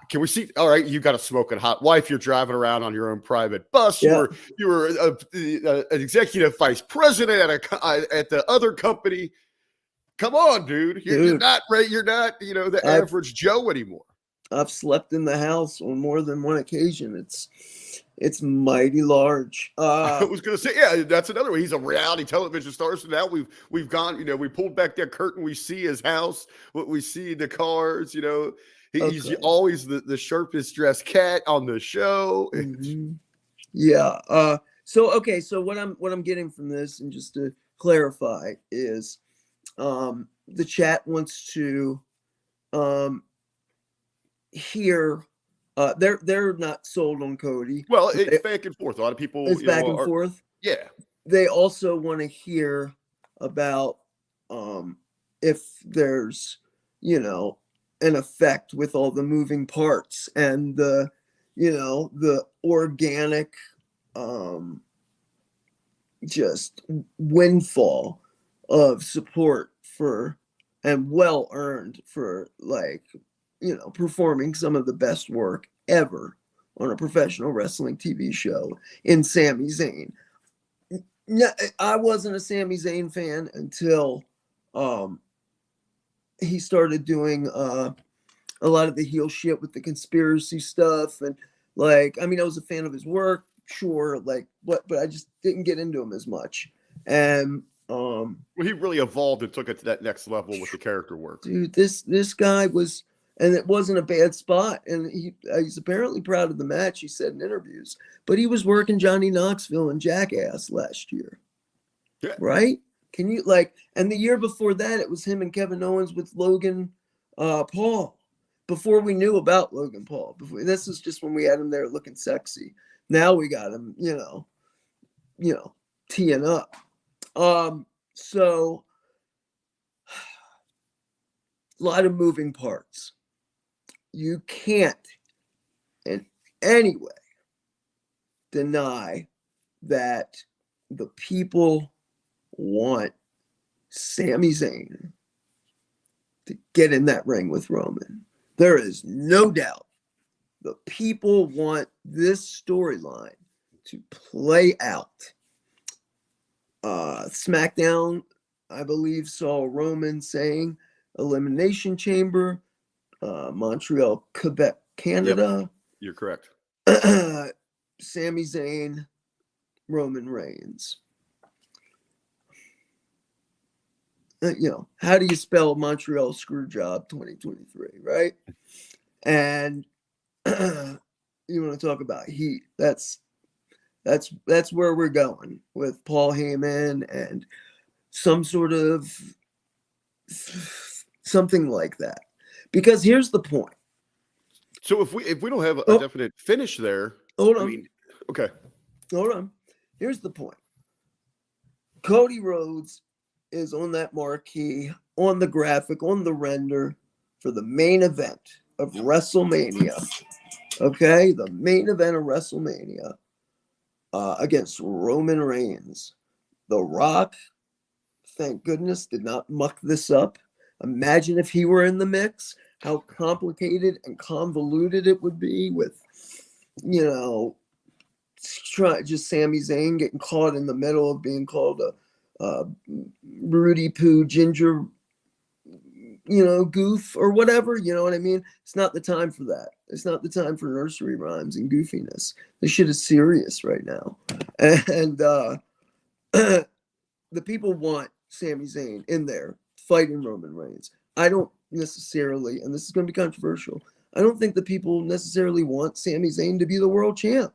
Can we see? All right, you got a smoking hot wife. You're driving around on your own private bus. Yeah. You were an executive vice president at the other company. Come on, dude. You're not right. You're not the average Joe anymore. I've slept in the house on more than one occasion. It's mighty large. I was gonna say, yeah, that's another way. He's a reality television star. So now we've gone. We pulled back that curtain. We see his house. What we see the cars. He's always the sharpest dressed cat on the show. Mm-hmm. Yeah. So what I'm getting from this, and just to clarify, is the chat wants to hear. They're not sold on Cody. Well, it's back and forth. A lot of people. It's back and forth. Yeah. They also want to hear about if there's an effect with all the moving parts and the organic just windfall of support for and well earned for performing some of the best work ever on a professional wrestling TV show in Sami Zayn. I wasn't a Sami Zayn fan until he started doing a lot of the heel shit with the conspiracy stuff, and I was a fan of his work, sure, but I just didn't get into him as much. And well, he really evolved and took it to that next level with the character work. Dude, this guy was, and it wasn't a bad spot, and he's apparently proud of the match, he said in interviews, but he was working Johnny Knoxville and Jackass last year. Yeah. Right? Can you and the year before that, it was him and Kevin Owens with Logan Paul. Before we knew about Logan Paul, this is just when we had him there looking sexy. Now we got him, teeing up. So a lot of moving parts. You can't in any way deny that the people want Sami Zayn to get in that ring with Roman. There is no doubt the people want this storyline to play out. SmackDown, I believe, saw Roman saying Elimination Chamber, Montreal, Quebec, Canada. Yep, you're correct. Sami Zayn, Roman Reigns. How do you spell Montreal Screwjob 2023, right? And you want to talk about heat? That's where we're going with Paul Heyman and some sort of something like that. Because here's the point. So if we don't have a definite finish there, hold on. Okay. Hold on. Here's the point. Cody Rhodes is on that marquee, on the graphic, on the render for the main event of WrestleMania. Okay? The main event of WrestleMania against Roman Reigns. The Rock, thank goodness, did not muck this up. Imagine if he were in the mix, how complicated and convoluted it would be with, just Sami Zayn getting caught in the middle of being called a Rudy Poo Ginger, goof or whatever. You know what I mean? It's not the time for that. It's not the time for nursery rhymes and goofiness. This shit is serious right now. And the people want Sami Zayn in there fighting Roman Reigns. I don't necessarily, and this is going to be controversial, I don't think the people necessarily want Sami Zayn to be the world champ.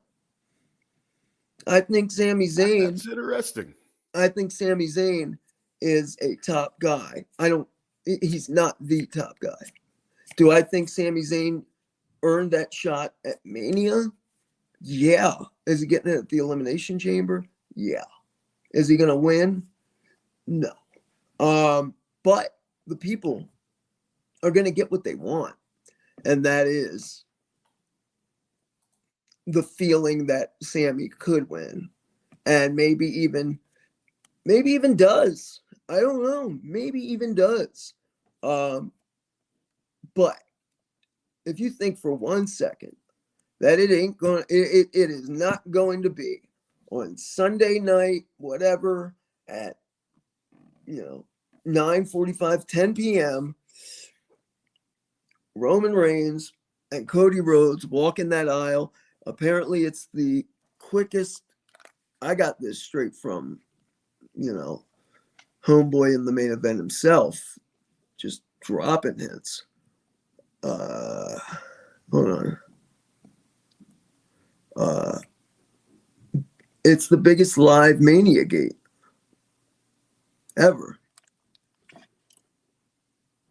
I think Sami Zayn... That's interesting. I think Sami Zayn is a top guy. He's not the top guy. Do I think Sami Zayn earned that shot at Mania? Yeah. Is he getting it at the Elimination Chamber? Yeah. Is he going to win? No. But the people are going to get what they want. And that is the feeling that Sami could win. And maybe even does. I don't know. Maybe even does. But if you think for 1 second that it ain't going, it is not going to be on Sunday night, whatever, at 9:45, 10 p.m. Roman Reigns and Cody Rhodes walking that aisle. Apparently, it's the quickest. I got this straight from, Homeboy in the main event himself, just dropping hits. Hold on. It's the biggest live Mania gate ever.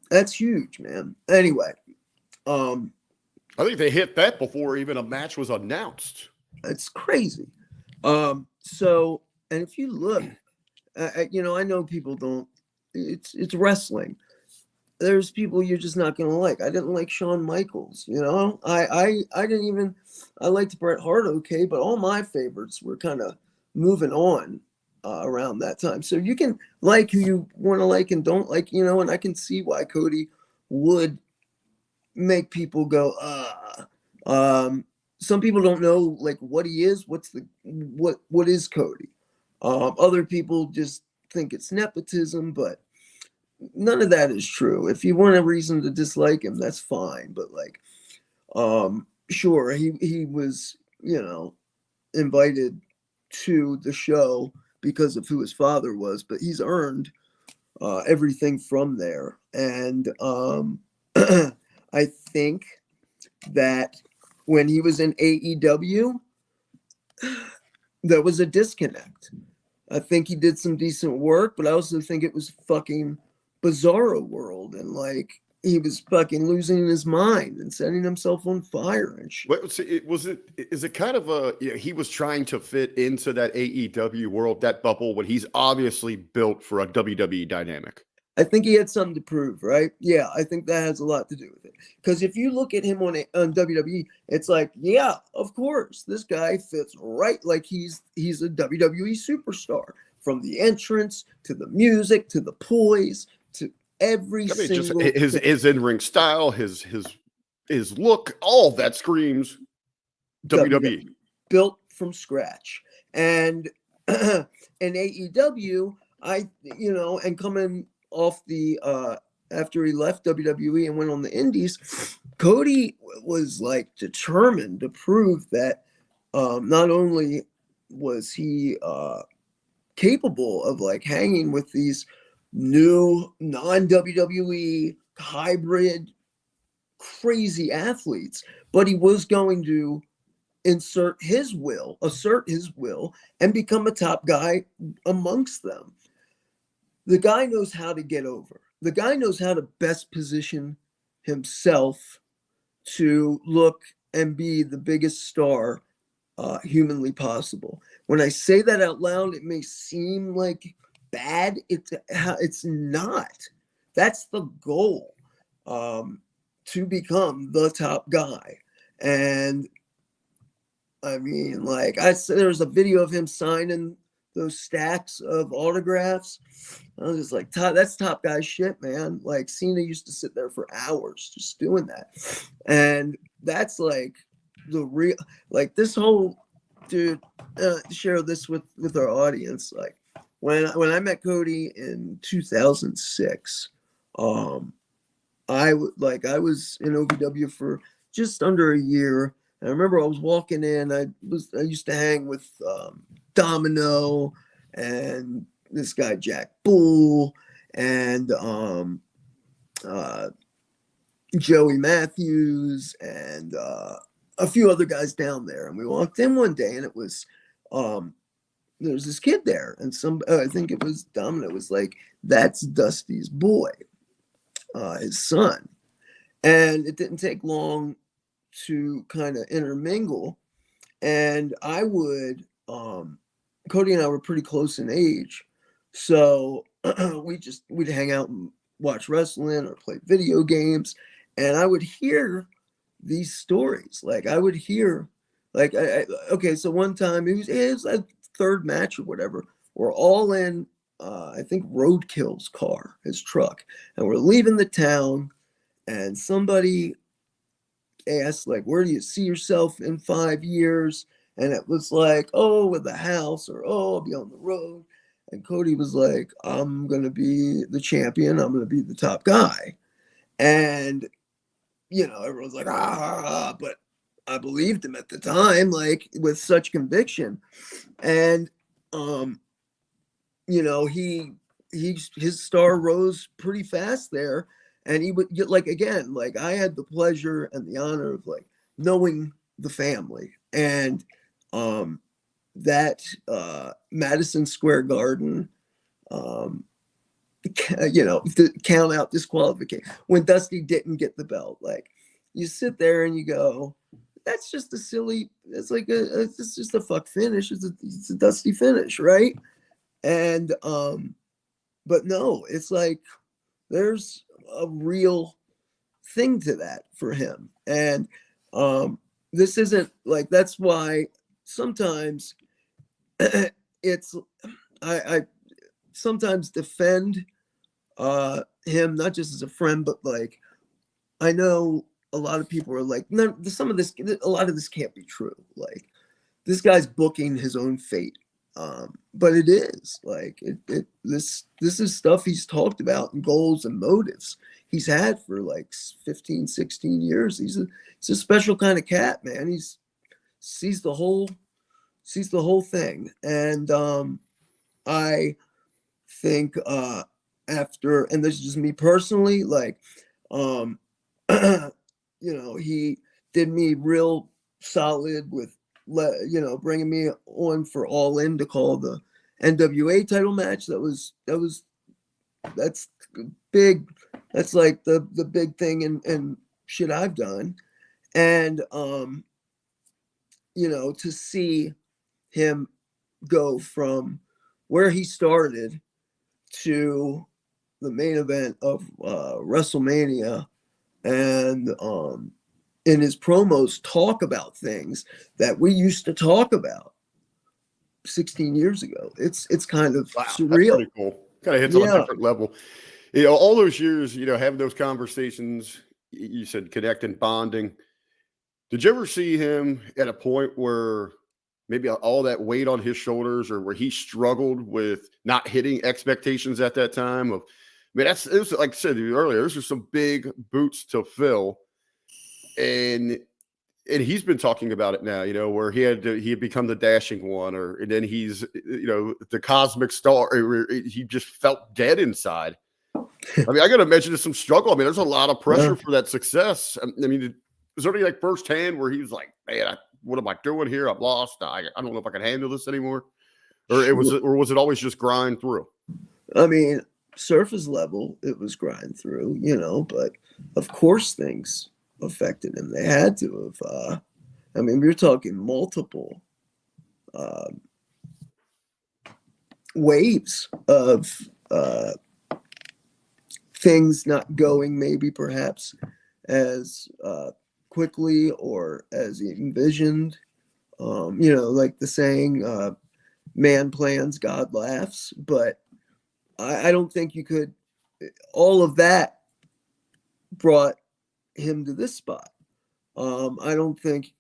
That's huge, man. Anyway, I think they hit that before even a match was announced. it's crazy. So, and if you look, I know people don't. It's wrestling. There's people you're just not gonna like. I didn't like Shawn Michaels. I didn't even. I liked Bret Hart, okay, but all my favorites were kind of moving on around that time. So you can like who you want to like and don't like, and I can see why Cody would make people go, some people don't know like what he is. What is Cody? Other people just think it's nepotism, but none of that is true. If you want a reason to dislike him, that's fine. But like, sure, he was, invited to the show because of who his father was, but he's earned everything from there. And I think that when he was in AEW, there was a disconnect. I think he did some decent work, but I also think it was fucking bizarro world, and like he was fucking losing his mind and setting himself on fire and shit. Is it kind of he was trying to fit into that AEW world, that bubble, when he's obviously built for a WWE dynamic? I think he had something to prove, right? Yeah, I think that has a lot to do with it. Because if you look at him on WWE, it's like, yeah, of course, this guy fits right. Like he's a WWE superstar, from the entrance to the music to the poise to every single. Just his in-ring style, his look, all that screams WWE. Built from scratch. And in AEW, and coming off the after he left WWE and went on the indies, Cody was like determined to prove that not only was he capable of like hanging with these new non-WWE hybrid crazy athletes, but he was going to assert his will and become a top guy amongst them. The guy knows how to get over. The guy knows how to best position himself to look and be the biggest star humanly possible. When I say that out loud, it may seem like bad. It's not. That's the goal, to become the top guy. And I mean, like I said, there was a video of him signing those stacks of autographs. I was just like, that's top guy shit, man. Like Cena used to sit there for hours just doing that. And that's like the real, like this whole dude, share this with our audience. Like when I met Cody in 2006, I was in OVW for just under a year. And I remember I was walking in, I used to hang with Domino and this guy Jack Bull and Joey Matthews and a few other guys down there. And we walked in one day and it was there was this kid there, and I think it was Domino was like, that's Dusty's boy, his son. And it didn't take long to kind of intermingle. And I would Cody and I were pretty close in age, so we'd hang out and watch wrestling or play video games, and I would hear these stories. Like I would hear, like, okay, so one time it was a third match or whatever. We're all in I think Roadkill's car, his truck, and we're leaving the town, and somebody asked, like, where do you see yourself in 5 years? And it was like, oh, with a house, or oh, I'll be on the road. And Cody was like, I'm going to be the champion. I'm going to be the top guy. And, everyone's like, but I believed him at the time, like, with such conviction. And, his star rose pretty fast there. And he would get, like, again, like, I had the pleasure and the honor of, like, knowing the family. And that Madison Square Garden, to count out disqualification, when Dusty didn't get the belt, like, you sit there and you go, that's just a silly, it's like it's just a fuck finish. It's a Dusty finish, right? And but no, it's like there's a real thing to that for him. And this isn't like, that's why sometimes it's I sometimes defend him, not just as a friend, but like I know a lot of people are like, no, a lot of this can't be true. Like, this guy's booking his own fate. But it is like this is stuff he's talked about, and goals and motives he's had for like 15, 16 years. He's a special kind of cat, man. He sees the whole thing. And I think after, and this is just me personally, like he did me real solid with bringing me on for All In to call the NWA title match. That's big. That's like the big thing and shit I've done. And to see him go from where he started to the main event of WrestleMania, and in his promos talk about things that we used to talk about 16 years ago. It's kind of surreal. That's pretty cool. Kind of hits on a different level. All those years, having those conversations, you said connecting, bonding. Did you ever see him at a point where maybe all that weight on his shoulders, or where he struggled with not hitting expectations at that time? It was like I said earlier, those are some big boots to fill. And he's been talking about it now, where he had become the dashing one, and then he's, the cosmic star. He just felt dead inside. I mean, I got to mention there's some struggle. I mean, there's a lot of pressure for that success. I mean, was there any like firsthand where he was like, man, what am I doing here? I'm lost. I don't know if I can handle this anymore. Or was it always just grind through? I mean, surface level, it was grind through, but of course things affected him. They had to have. We're talking multiple waves of things not going maybe perhaps as quickly or as he envisioned. Like the saying, man plans, God laughs. But I don't think you could, all of that brought him to this spot. I don't think,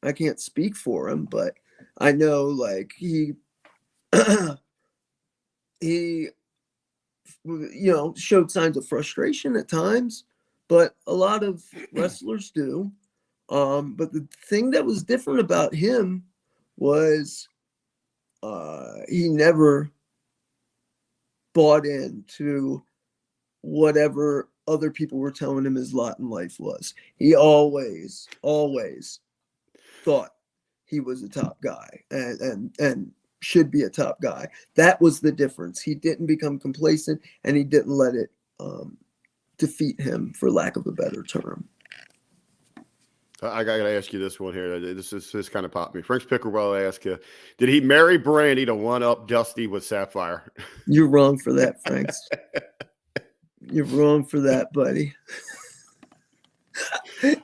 I can't speak for him, but I know like he showed signs of frustration at times, but a lot of wrestlers do. But the thing that was different about him was he never bought into whatever other people were telling him his lot in life was. He always thought he was a top guy and should be a top guy. That was the difference. He didn't become complacent, and he didn't let it defeat him, for lack of a better term. I got to ask you this one here. This kind of popped me. Frank's Pickerwell asked you, did he marry Brandy to one up Dusty with Sapphire? You're wrong for that, Franks. You're wrong for that, buddy.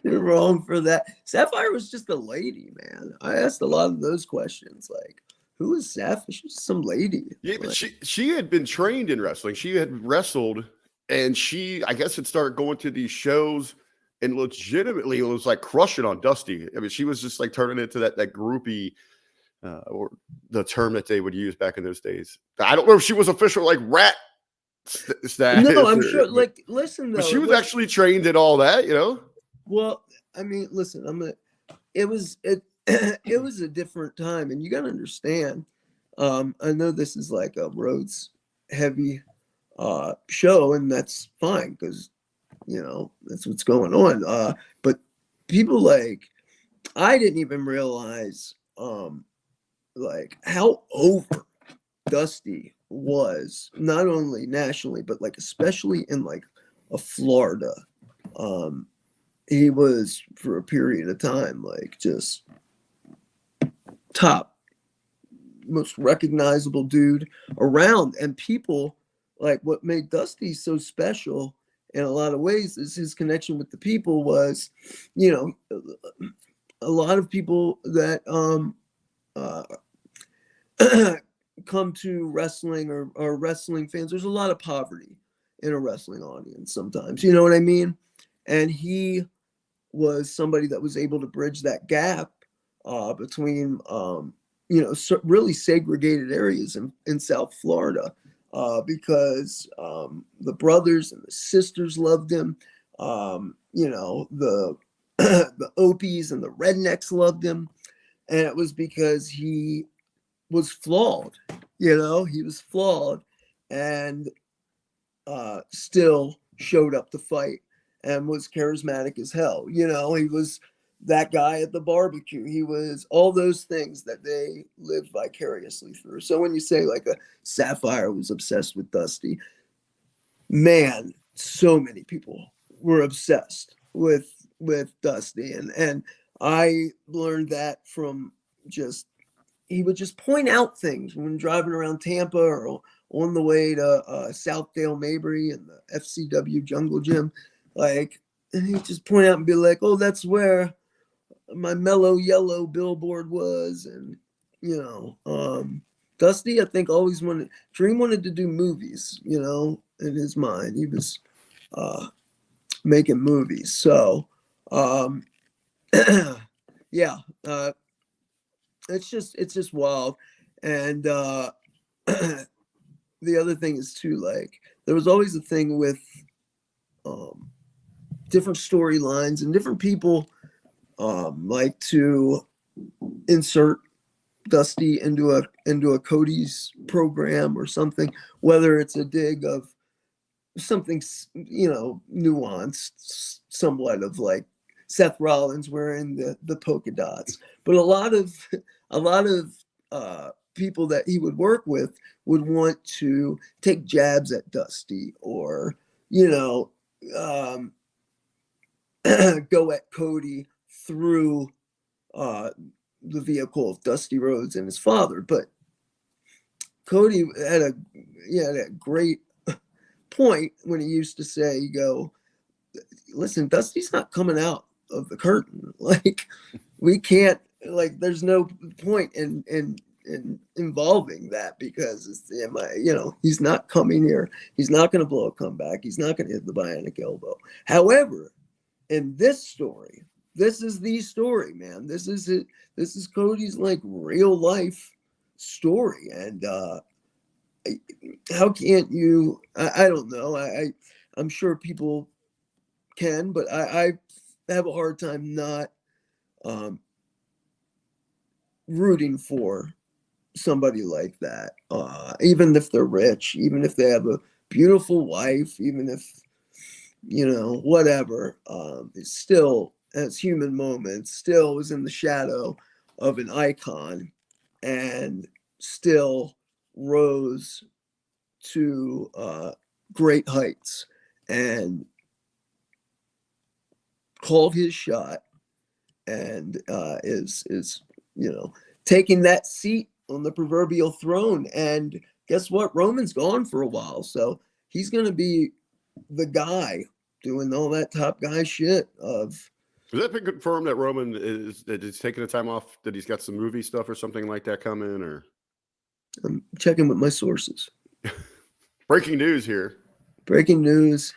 You're wrong for that. Sapphire was just a lady, man. I asked a lot of those questions. Like, who was Sapphire? She was some lady. Yeah, but Like, she had been trained in wrestling. She had wrestled, and she, I guess, had started going to these shows and legitimately was like crushing on Dusty. I mean, she was just like turning into that groupie, or the term that they would use back in those days. I don't know if she was official like rat status. no, I'm sure. Like, listen though, but she was actually trained in all that, you know. Well, I mean, listen, it was it was a different time, and you got to understand. I know this is like a Rhodes heavy show, and that's fine because that's what's going on. But people like I didn't even realize like how over Dusty was, not only nationally but like especially in like Florida. He was for a period of time like just top, most recognizable dude around. And people like what made Dusty so special in a lot of ways is his connection with the people was, a lot of people that come to wrestling or wrestling fans. There's a lot of poverty in a wrestling audience sometimes, you know what I mean? And he was somebody that was able to bridge that gap between, really segregated areas in South Florida because the brothers and the sisters loved him. The the Opies and the rednecks loved him. And it was because he was flawed, he was flawed and still showed up to fight and was charismatic as hell. He was that guy at the barbecue. He was all those things that they lived vicariously through. So when you say like a Sapphire was obsessed with Dusty, man, so many people were obsessed with Dusty. And I learned that from he would just point out things when driving around Tampa or on the way to Southdale Mabry and the FCW Jungle Gym. Like, and he'd just point out and be like, oh, that's where my mellow yellow billboard was. And, Dusty, I think always Dream wanted to do movies, in his mind. He was making movies. So, yeah, it's just wild. And the other thing is too, like, there was always a thing with different storylines and different people like to insert Dusty into a Cody's program or something, whether it's a dig of something nuanced, somewhat of like Seth Rollins wearing the polka dots. But a lot of people that he would work with would want to take jabs at Dusty or go at Cody through the vehicle of Dusty Rhodes and his father. But Cody had a great point when he used to say, listen, Dusty's not coming out of the curtain. Like, we can't, like, there's no point in involving that because he's not coming here. He's not going to blow a comeback. He's not going to hit the bionic elbow. However, in this story, this is the story, man. This is it. This is Cody's like real life story. And how can't you? I don't know. I'm sure people can, but I have a hard time not rooting for somebody like that. Even if they're rich, even if they have a beautiful wife, even if whatever, it still has human moments, still was in the shadow of an icon and still rose to great heights and called his shot and is taking that seat on the proverbial throne. And guess what? Roman's gone for a while, so he's going to be the guy doing all that top guy shit. Has that been confirmed that Roman is taking the time off, that he's got some movie stuff or something like that coming, or? I'm checking with my sources. Breaking news here. Breaking news.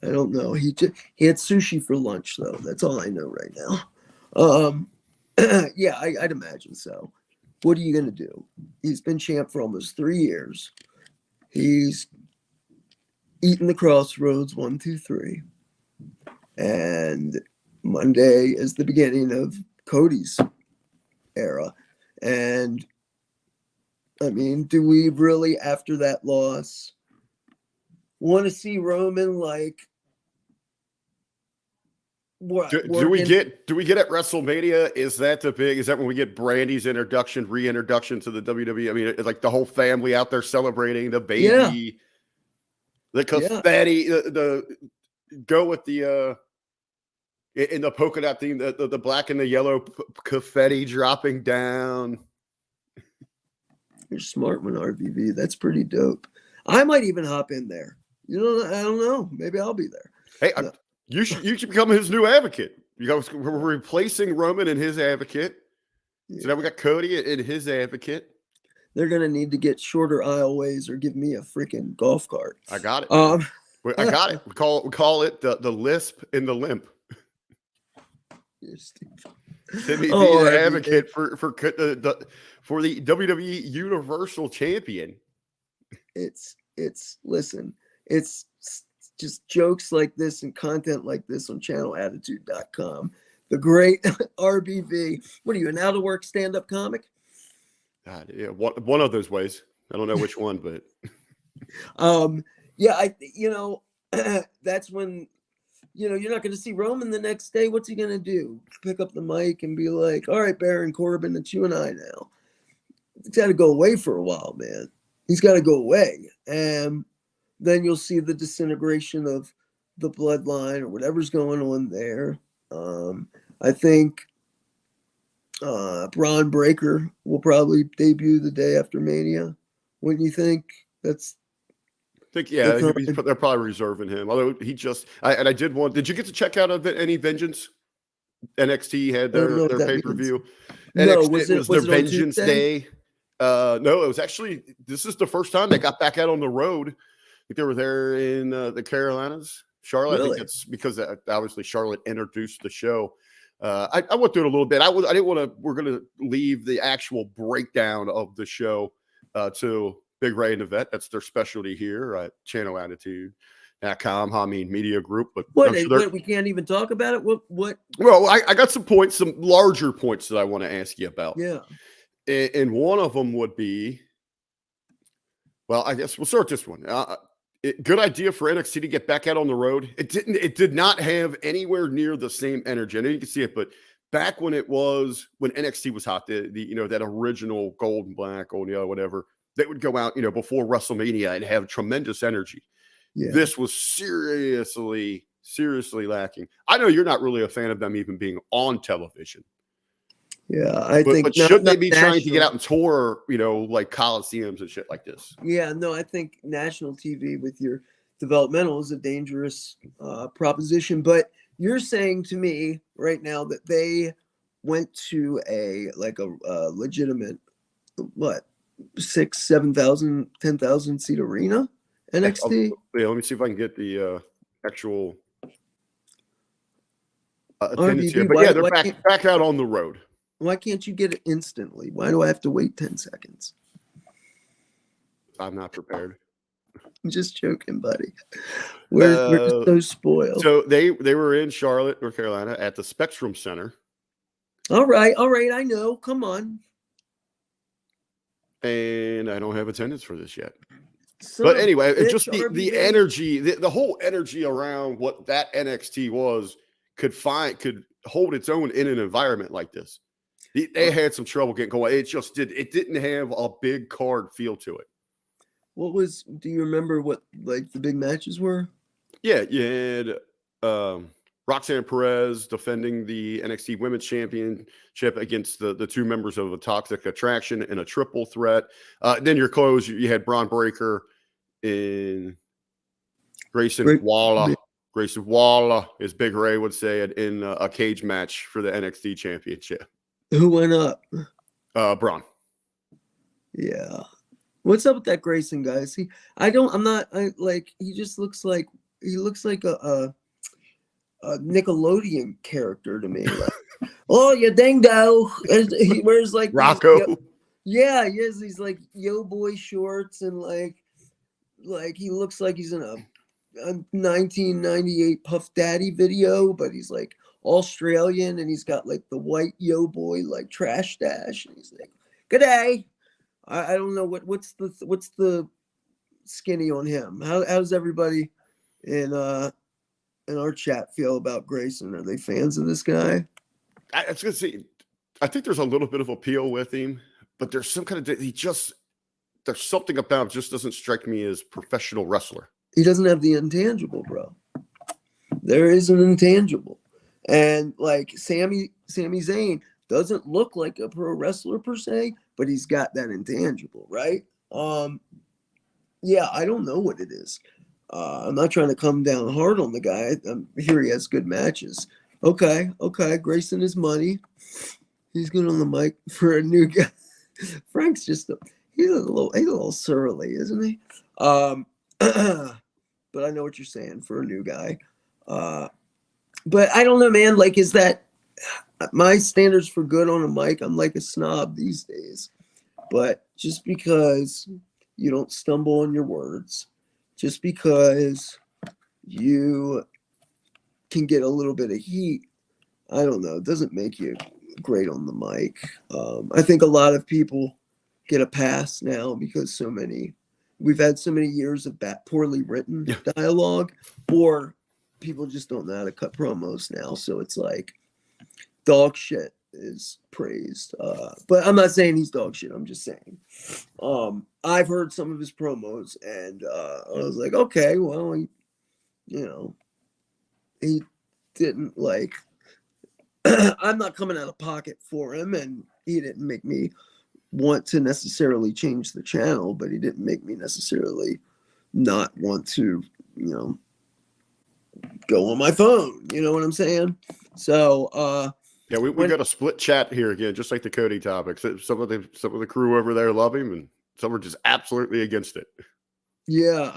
I don't know. He had sushi for lunch though. That's all I know right now. Yeah, I'd imagine so. What are you gonna do? He's been champ for almost 3 years. He's eaten the crossroads 1, 2, 3, and Monday is the beginning of Cody's era. And I mean, do we really, after that loss, want to see Roman like? Do we get at WrestleMania? Is that when we get Brandy's reintroduction to the WWE? I mean, like the whole family out there celebrating the baby, the confetti, the go with the in the polka dot theme, the black and the yellow confetti dropping down. You're smart one, RBV. That's pretty dope. I might even hop in there. You know, I don't know. Maybe I'll be there. Hey, you should become his new advocate. We're replacing Roman and his advocate. So now we got Cody and his advocate. They're gonna need to get shorter aisleways or give me a freaking golf cart. I got it. I got it. We call it the lisp and the limp. Timmy B the advocate for the WWE Universal Champion. It's listen. It's just jokes like this and content like this on channelattitude.com. The great RBV. What are you, an out of work stand-up comic? God, yeah, one of those ways. I don't know which one, but yeah, that's when you're not going to see Roman the next day. What's he going to do? Pick up the mic and be like, "All right, Baron Corbin, it's you and I now." He's got to go away for a while, man. He's got to go away, and then you'll see the disintegration of the bloodline or whatever's going on there. I think Braun Breaker will probably debut the day after Mania. Wouldn't you think? I think, yeah, they're probably reserving him. Although he just, did you get to check out any Vengeance? NXT had their pay-per-view. No, was their Vengeance Day. No, it was actually, this is the first time they got back out on the road. I think they were there in the Carolinas. Charlotte, really? I think it's because obviously Charlotte introduced the show. I went through it a little bit. We're going to leave the actual breakdown of the show to Big Ray and Yvette. That's their specialty here at channelattitude.com, Hamin Media Group. But we can't even talk about it? What? Well, I got some larger points that I want to ask you about. Yeah. And one of them would be, well, I guess we'll start this one. Good idea for NXT to get back out on the road. It did not have anywhere near the same energy. I know you can see it, but back when NXT was hot, that original gold and black, gold and yellow, whatever, they would go out, before WrestleMania and have tremendous energy. Yeah. This was seriously lacking. I know you're not really a fan of them even being on television. Yeah, but should they be trying to get out and tour, like Coliseums and shit like this? Yeah, no, I think national TV with your developmental is a dangerous proposition. But you're saying to me right now that they went to a legitimate, 6,000, 7,000, 10,000 seat arena NXT? Yeah, let me see if I can get the actual attendance here. But yeah, they're back out on the road. Why can't you get it instantly? Why do I have to wait 10 seconds? I'm not prepared. I'm just joking, buddy. We're just so spoiled. So they were in Charlotte, North Carolina at the Spectrum Center. All right. I know. Come on. And I don't have attendance for this yet. But anyway, it's just the energy, the whole energy around what that NXT was could hold its own in an environment like this. They had some trouble getting going. It didn't have a big card feel to it. Do you remember what the big matches were? Yeah, you had Roxanne Perez defending the NXT Women's Championship against the two members of a Toxic Attraction in a triple threat. Then your close, you had Braun Breaker in Grayson Waller. Grayson Waller, as Big Ray would say it, in a cage match for the NXT Championship. Who went up? Braun. Yeah. What's up with that Grayson guy? See, he just looks like a Nickelodeon character to me. Like, oh, you dingo. He wears like Rocco. yeah, he has these like yo boy shorts and like he looks like he's in a 1998 Puff Daddy video, but he's like Australian and he's got like the white yo boy like trash stash and he's like, "Good day." I don't know what's the skinny on him. How's everybody in our chat feel about Grayson? Are they fans of this guy? I was gonna say, I think there's a little bit of appeal with him, but there's some kind of there's something about him just doesn't strike me as professional wrestler. He doesn't have the intangible, bro. There is an intangible, and like Sami Zayn doesn't look like a pro wrestler per se, but he's got that intangible, right? Yeah, I don't know what it is. I'm not trying to come down hard on the guy. I'm here. He has good matches. Okay. Grayson is money. He's good on the mic for a new guy. Frank's he's a little surly, isn't he? But I know what you're saying for a new guy. But I don't know, man. Like, is that my standards for good on a mic? I'm like a snob these days. But just because you don't stumble on your words, just because you can get a little bit of heat, I don't know, it doesn't make you great on the mic. I think a lot of people get a pass now because we've had so many years of poorly written dialogue, or people just don't know how to cut promos now. So it's like dog shit is praised. But I'm not saying he's dog shit. I'm just saying. I've heard some of his promos and I was like, okay, well, he didn't like, I'm not coming out of pocket for him, and he didn't make me want to necessarily change the channel, but he didn't make me necessarily not want to, go on my phone. You know what I'm saying? So, yeah, we got a split chat here again, just like the Cody topics. Some of the crew over there love him, and some are just absolutely against it. Yeah,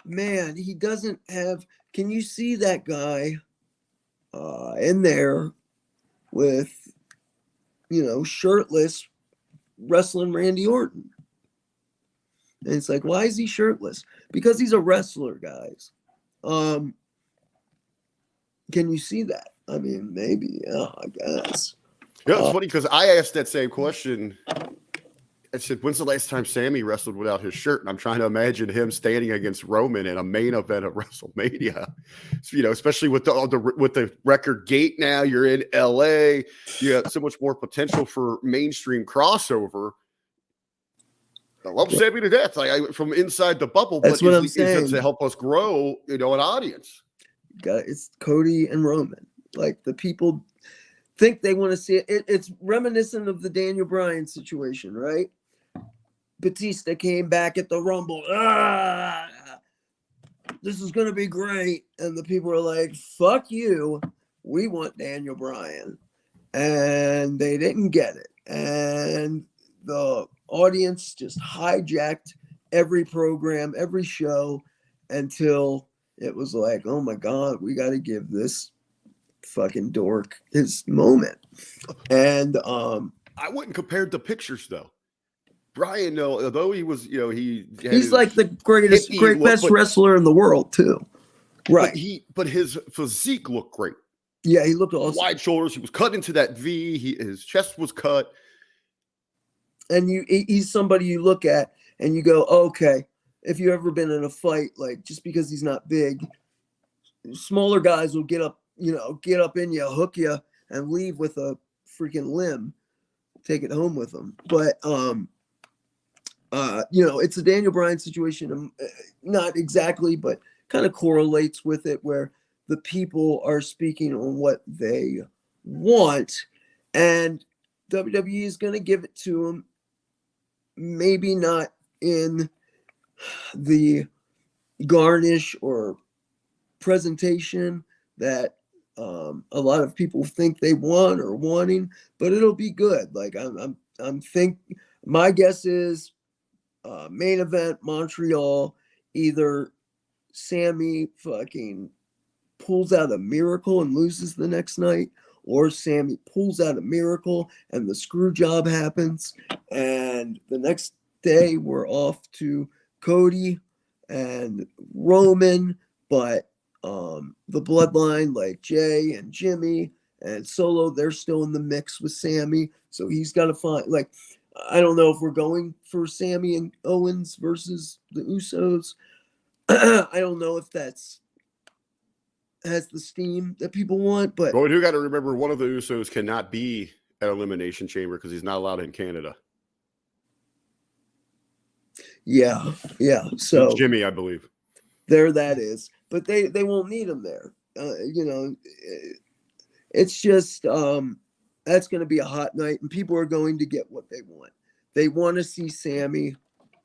man, he doesn't have. Can you see that guy in there with, shirtless, wrestling Randy Orton? And it's like, why is he shirtless? Because he's a wrestler, guys. Can you see that? I mean, maybe, yeah, I guess. Yeah, it's funny because I asked that same question. I said, when's the last time Sammy wrestled without his shirt? And I'm trying to imagine him standing against Roman in a main event of WrestleMania. Especially with the record gate now, you're in LA. You have so much more potential for mainstream crossover. I love Sammy to death, from inside the bubble. That's but what I'm saying. To help us grow, an audience. It's Cody and Roman. Like, the people think they want to see it. It's reminiscent of the Daniel Bryan situation, right? Batista came back at the Rumble. This is going to be great. And the people are like, fuck you. We want Daniel Bryan. And they didn't get it. And the audience just hijacked every program, every show, until it was like, oh my God, we got to give this fucking dork his moment. And I wouldn't compare the pictures though. Bryan, although he was, he's like the best wrestler in the world too, right? But his physique looked great. Yeah, he looked awesome. Wide shoulders. He was cut into that V. His chest was cut. And he's somebody you look at and you go, okay, if you've ever been in a fight, like, just because he's not big, smaller guys will get up in you, hook you, and leave with a freaking limb, take it home with them. But it's a Daniel Bryan situation, not exactly, but kind of correlates with it, where the people are speaking on what they want, and WWE is going to give it to them. Maybe not in the garnish or presentation that a lot of people think they want or wanting, but it'll be good. Like, I'm My guess is main event Montreal, either Sammy fucking pulls out a miracle and loses the next night, or Sammy pulls out a miracle and the screw job happens, and the next day we're off to Cody and Roman, but the bloodline like Jay and Jimmy and Solo, they're still in the mix with Sammy, so he's got to find, like, I don't know if we're going for Sammy and Owens versus the Usos. I don't know if that's has the steam that people want, but you got to remember one of the Usos cannot be at Elimination Chamber because he's not allowed in Canada. yeah. So Jimmy, I believe. There that is, but they won't need him there. It's just that's going to be a hot night, and people are going to get what they want. They want to see Sammy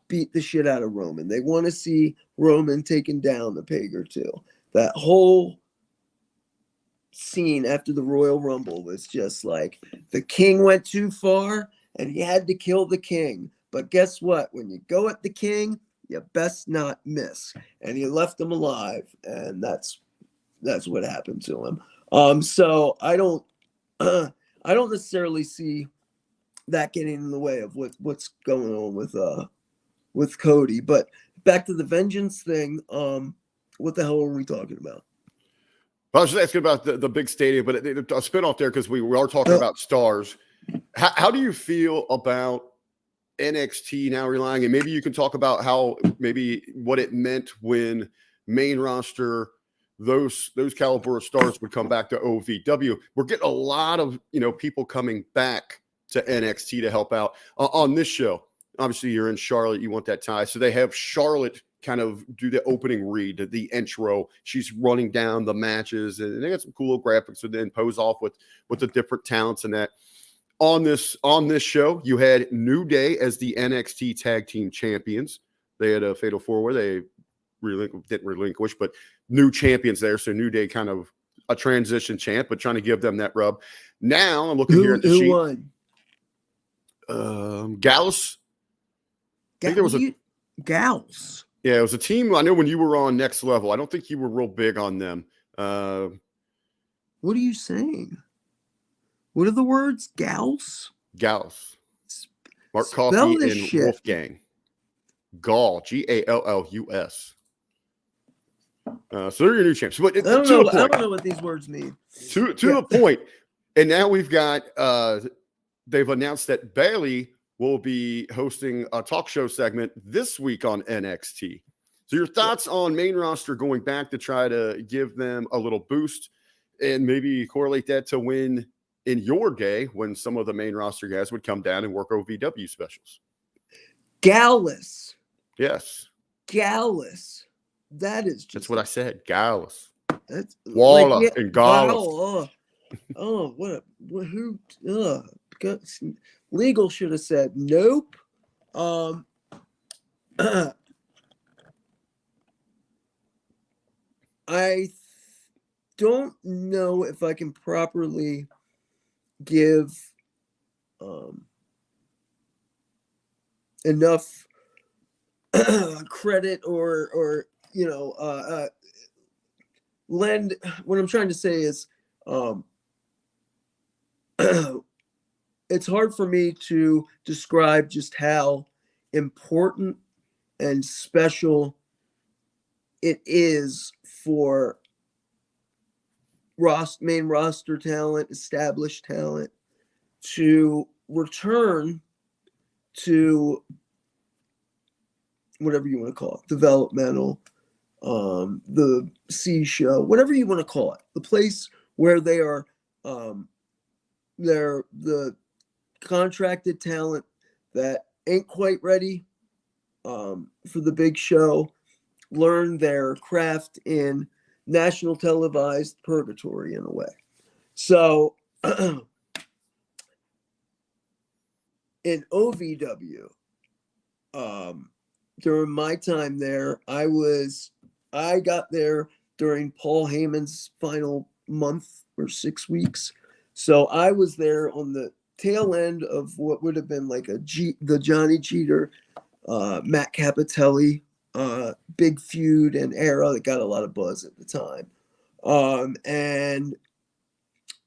beat the shit out of Roman. They want to see Roman taking down the peg or two. That whole scene after the Royal Rumble was just like the king went too far and he had to kill the king. But guess what? When you go at the king, you best not miss. And he left him alive, and that's what happened to him. So I don't necessarily see that getting in the way of what's going on with Cody. But back to the Vengeance thing, what the hell are we talking about? I was just asking about the big stadium, but a spinoff there because we are talking about stars. How do you feel about NXT now relying, and maybe you can talk about how maybe what it meant when main roster those caliber of stars would come back to OVW. We're getting a lot of people coming back to NXT to help out on this show. Obviously, you're in Charlotte, you want that tie, so they have Charlotte kind of do the opening read, the intro. She's running down the matches, and they got some cool graphics and then pose off with the different talents and that. On this show, you had New Day as the NXT Tag Team Champions. They had a Fatal 4-Way. They didn't relinquish, but new champions there. So New Day kind of a transition champ, but trying to give them that rub. Now I'm looking here at the sheet. Who won? Gallus. I think there was Gals. Yeah, it was a team. I know when you were on Next Level. I don't think you were real big on them. What are you saying? What are the words? Gals? Gallus. Mark Spell Coffey this and shit. Wolfgang. Gall. Gallus. So they're your new champs. But I don't know what these words mean. To the point. And now we've got they've announced that Bailey will be hosting a talk show segment this week on NXT. So your thoughts on main roster going back to try to give them a little boost and maybe correlate that to when in your day when some of the main roster guys would come down and work OVW specials. Gallus. Yes. Gallus. That's what I said. Gallus. That's Waller and Gallus. Legal should have said nope. I don't know if I can properly give enough credit or lend. What I'm trying to say is it's hard for me to describe just how important and special it is for main roster talent, established talent to return to whatever you want to call it, developmental, the C show, whatever you want to call it, the place where they are, they're the contracted talent that ain't quite ready for the big show, learn their craft in national televised purgatory in a way. So in OVW, during my time there, I got there during Paul Heyman's final month or 6 weeks. So I was there on the tail end of what would have been like the Johnny Cheater, Matt Capitelli, big feud and era that got a lot of buzz at the time. And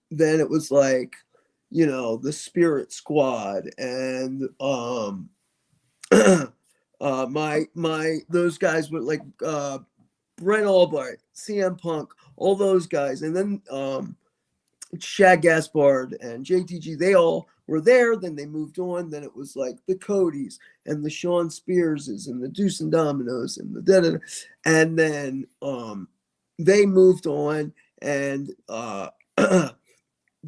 then it was like, you know, the Spirit Squad and those guys were like Brent Albright, CM Punk, all those guys, and then Shag Gaspard and JTG, they all were there. Then they moved on. Then it was like the Codys and the Sean Spearses and the Deuce and Dominoes and the da-da-da. And then they moved on. And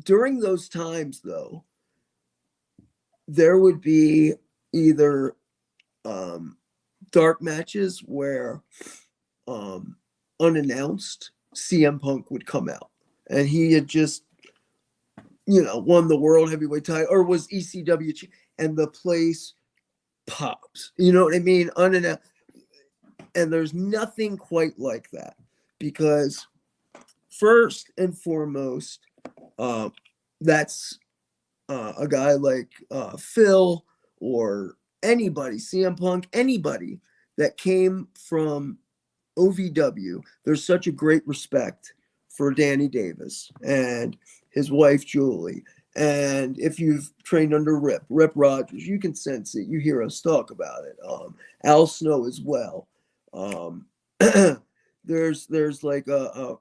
during those times, though, there would be either dark matches where unannounced CM Punk would come out, and he had just, you know, won the world heavyweight title or was ECW, and the place pops. You know what I mean? Unannounced. And there's nothing quite like that, because first and foremost, that's a guy like Phil or anybody, CM Punk, anybody that came from OVW. There's such a great respect for Danny Davis and his wife Julie. And if you've trained under Rip Rogers, you can sense it. You hear us talk about it. Al Snow as well. There's like a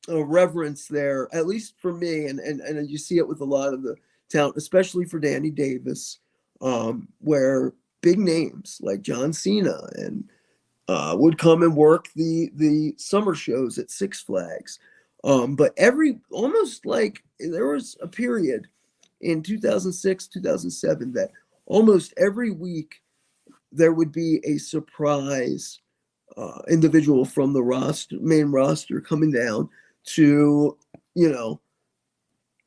reverence there, at least for me, and you see it with a lot of the talent, especially for Danny Davis, where big names like John Cena and would come and work the summer shows at Six Flags. But almost like there was a period in 2006, 2007 that almost every week there would be a surprise individual from the main roster coming down to, you know,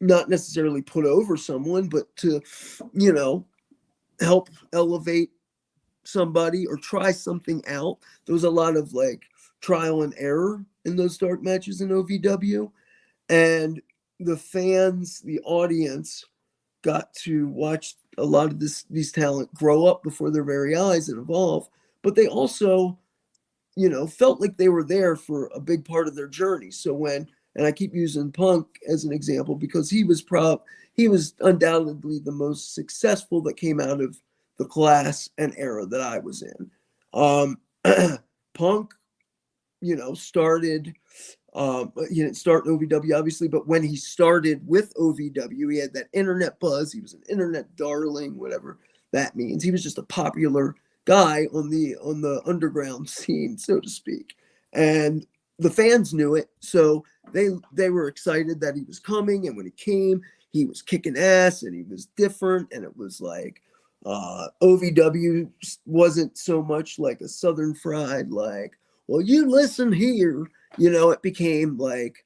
not necessarily put over someone, but to, you know, help elevate somebody or try something out. There was a lot of like trial and error in those dark matches in OVW, and the fans, the audience, got to watch a lot of these talent grow up before their very eyes and evolve. But they also, you know, felt like they were there for a big part of their journey. So and I keep using Punk as an example because he was undoubtedly the most successful that came out of the class and era that I was in. Punk, you know, started, he didn't start OVW obviously, but when he started with OVW, he had that internet buzz. He was an internet darling, whatever that means. He was just a popular guy on the underground scene, so to speak. And the fans knew it. So they were excited that he was coming. And when he came, he was kicking ass and he was different. And it was like, OVW wasn't so much like a Southern fried, like, well, you listen here, you know, it became like,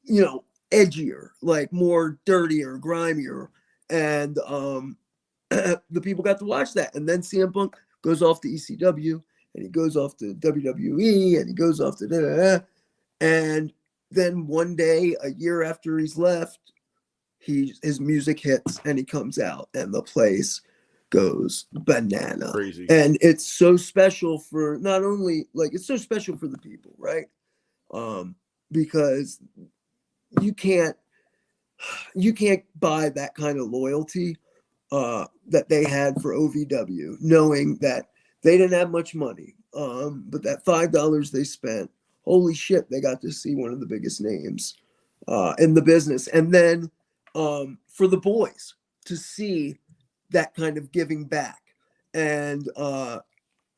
you know, edgier, like more dirtier, grimier. And the people got to watch that. And then CM Punk goes off to ECW and he goes off to WWE and he goes off to da-da-da. And then one day, a year after he's left, his music hits and he comes out and the place goes banana. Crazy. And it's so special for not only like it's so special for the people, right? Because you can't buy that kind of loyalty that they had for OVW, knowing that they didn't have much money, but that $5 they spent, holy shit, they got to see one of the biggest names in the business. And then for the boys to see that kind of giving back and,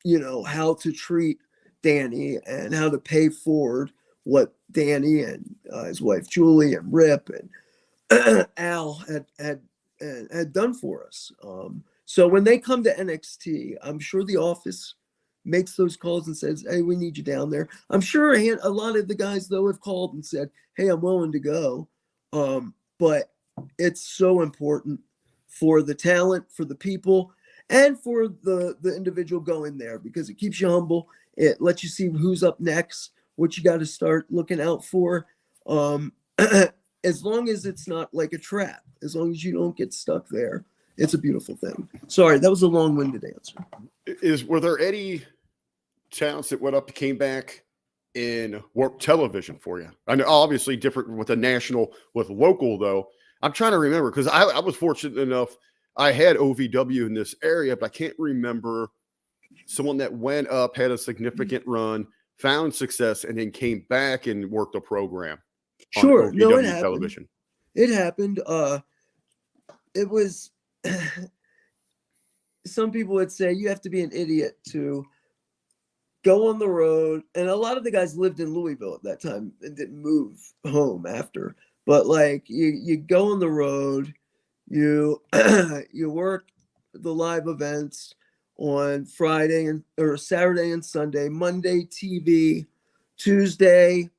you know, how to treat Danny and how to pay forward what Danny and his wife Julie and Rip and Al had done for us. So when they come to NXT, I'm sure the office makes those calls and says, hey, we need you down there. I'm sure a lot of the guys, though, have called and said, hey, I'm willing to go. But it's so important for the talent, for the people, and for the individual going there because it keeps you humble. It lets you see who's up next, what you got to start looking out for. as long as it's not like a trap, as long as you don't get stuck there, it's a beautiful thing. Sorry, that was a long-winded answer. Were there any talents that went up, came back in work television for you? I know obviously different with the national, with local though. I'm trying to remember because I was fortunate enough. I had OVW in this area, but I can't remember someone that went up, had a significant run, found success, and then came back and worked a program. Sure, no, it OVW happened. television. It happened. It was. Some people would say you have to be an idiot to go on the road, and a lot of the guys lived in Louisville at that time and didn't move home after. But like you go on the road, you you work the live events on Friday or Saturday and Sunday, Monday TV, Tuesday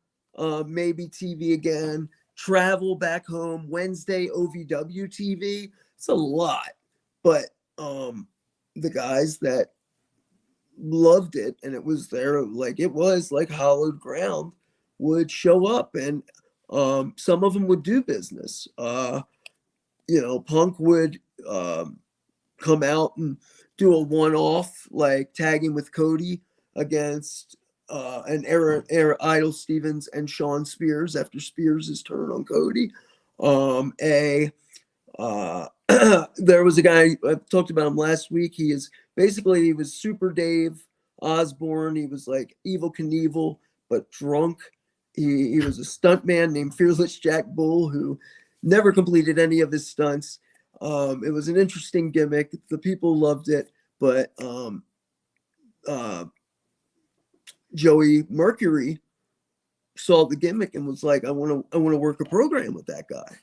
maybe TV again, travel back home, Wednesday OVW TV. It's a lot, but the guys that loved it and it was there, like it was like hallowed ground, would show up, and some of them would do business. Punk would come out and do a one-off, like tagging with Cody against an era Idol Stevens and Sean Spears after Spears' turn on Cody. There was a guy, I talked about him last week. He was Super Dave Osborne. He was like Evel Knievel, but drunk. He was a stuntman named Fearless Jack Bull who never completed any of his stunts. It was an interesting gimmick. The people loved it, but Joey Mercury saw the gimmick and was like, I want to work a program with that guy.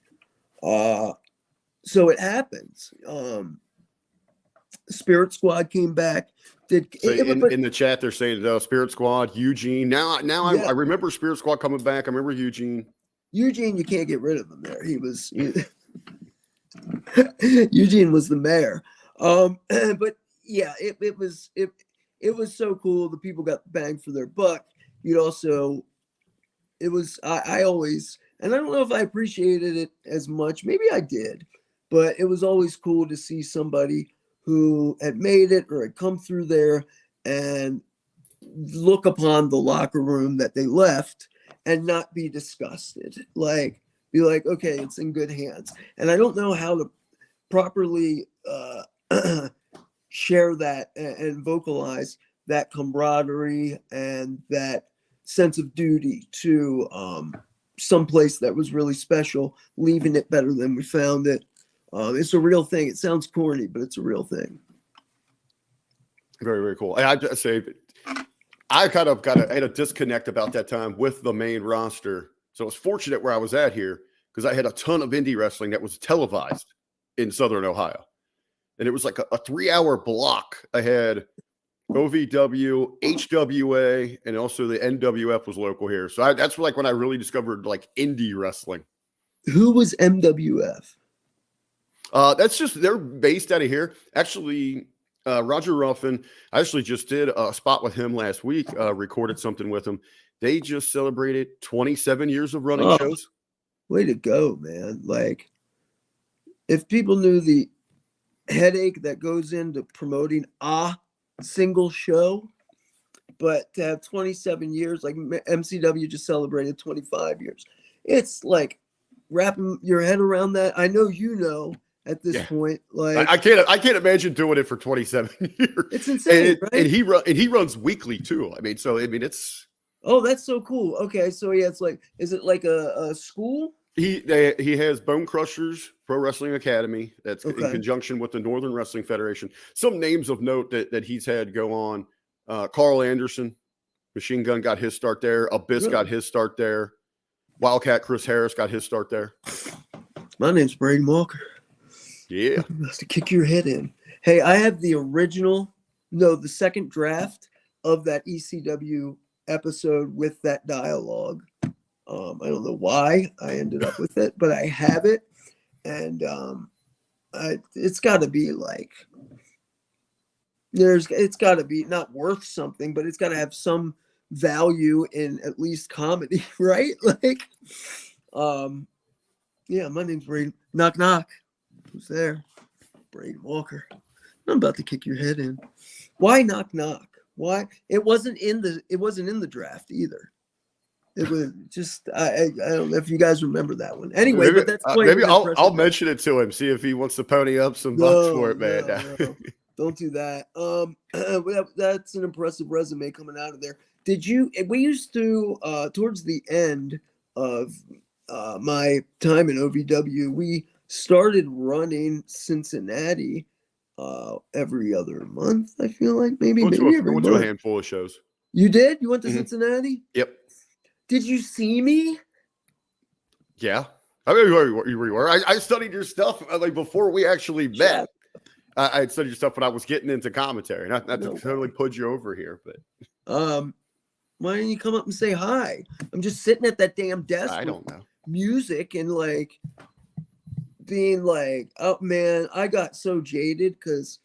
So it happens. Spirit Squad came back. In the chat, they're saying Spirit Squad, Eugene. Now yeah. I remember Spirit Squad coming back. I remember Eugene. Eugene, you can't get rid of him there. Eugene was the mayor. But yeah, it was so cool. The people got banged for their buck. I always, and I don't know if I appreciated it as much. Maybe I did, but it was always cool to see somebody who had made it or had come through there and look upon the locker room that they left and not be disgusted. Like, be like, okay, it's in good hands. And I don't know how to properly share that and vocalize that camaraderie and that sense of duty to someplace that was really special, leaving it better than we found it. It's a real thing. It sounds corny, but it's a real thing. Very, very cool. And I just say, I kind of had a disconnect about that time with the main roster. So I was fortunate where I was at here because I had a ton of indie wrestling that was televised in Southern Ohio. And it was like a 3-hour block. I had OVW, HWA, and also the NWF was local here. So that's like when I really discovered like indie wrestling. Who was MWF? They're based out of here. Actually, Roger Ruffin, I actually just did a spot with him last week, recorded something with him. They just celebrated 27 years of running shows. Way to go, man. Like, if people knew the headache that goes into promoting a single show, but to have 27 years, like MCW just celebrated 25 years. It's like wrapping your head around that. I know at this point, like I can't imagine doing it for 27 years. It's insane, right? And he runs weekly too. It's that's so cool. Okay, so yeah, it's like, is it like a school? He has Bone Crushers Pro Wrestling Academy that's in conjunction with the Northern Wrestling Federation. Some names of note that he's had go on: Carl Anderson, Machine Gun got his start there. Abyss got his start there. Wildcat Chris Harris got his start there. My name's Braden Walker. Yeah. To kick your head in. Hey, I have the second draft of that ECW episode with that dialogue. I don't know why I ended up with it, but I have it. And it's got to be like, it's got to be not worth something, but it's got to have some value in at least comedy, right? Like, Yeah, my name's Braden. Knock knock. Who's there? Braden Walker. I'm about to kick your head in. Why knock knock? Why? It wasn't in the draft either. It was just I don't know if you guys remember that one. Anyway, Maybe, but that's quite maybe an I'll impressive- mention it to him, see if he wants to pony up some bucks for it, man. No, don't do that. That's an impressive resume coming out of there. Did you? We used to towards the end of my time in OVW, we started running Cincinnati every other month. I feel like maybe every went to a month. handful of shows. You did? You went to Mhm. Cincinnati? Yep. Did you see me? Yeah. I mean, you were. I studied your stuff like before we actually met. I had studied your stuff when I was getting into commentary. Not No to way. totally put you over here, but Why didn't you come up and say hi? I'm just sitting at that damn desk. I with don't know. music and like being like, oh man, I got so jaded because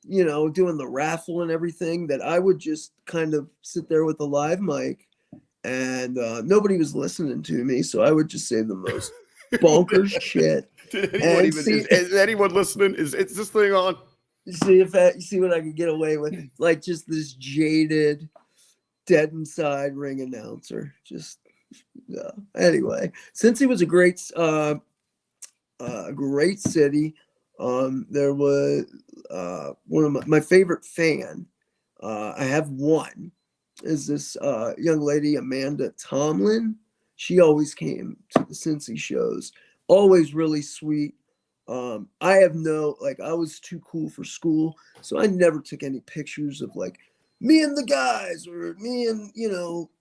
doing the raffle and everything that I would just kind of sit there with the live mic and nobody was listening to me, so I would just say the most bonkers shit. Did anyone And even? see- Is anyone listening? Is this thing on? See what I could get away with, like just this jaded, dead inside ring announcer. Just anyway, since it was a great city, there was one of my favorite fan. I have one. Is this young lady Amanda Tomlin? She always came to the Cincy shows. Always really sweet. I have I was too cool for school, so I never took any pictures of like me and the guys or me and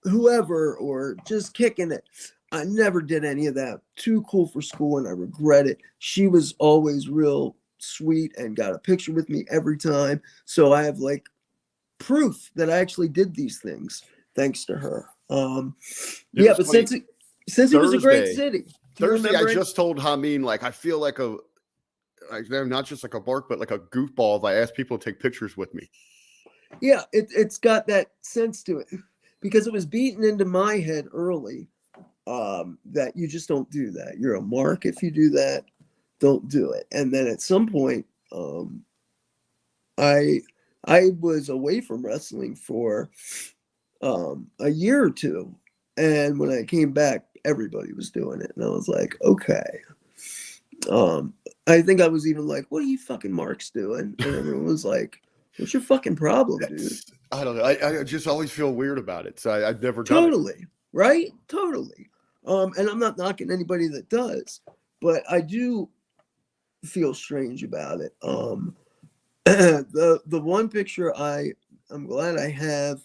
whoever or just kicking it. I never did any of that. Too cool for school, and I regret it. She was always real sweet and got a picture with me every time. So I have like proof that I actually did these things thanks to her. Yeah, but since it was a great city. Thursday, I just told Hamin, like, I feel like I'm not just like a bark, but like a goofball if I ask people to take pictures with me. Yeah, it's got that sense to it because it was beaten into my head early that you just don't do that. You're a mark if you do that. Don't do it. And then at some point, I was away from wrestling for a year or two, and when I came back, everybody was doing it, and I was like, okay. I think I was even like, what are you fucking marks doing? And everyone was like, what's your fucking problem, dude? I don't know. I just always feel weird about it. So I've never done Totally. Right? Totally. And I'm not knocking anybody that does, but I do feel strange about it. The one picture I'm glad I have,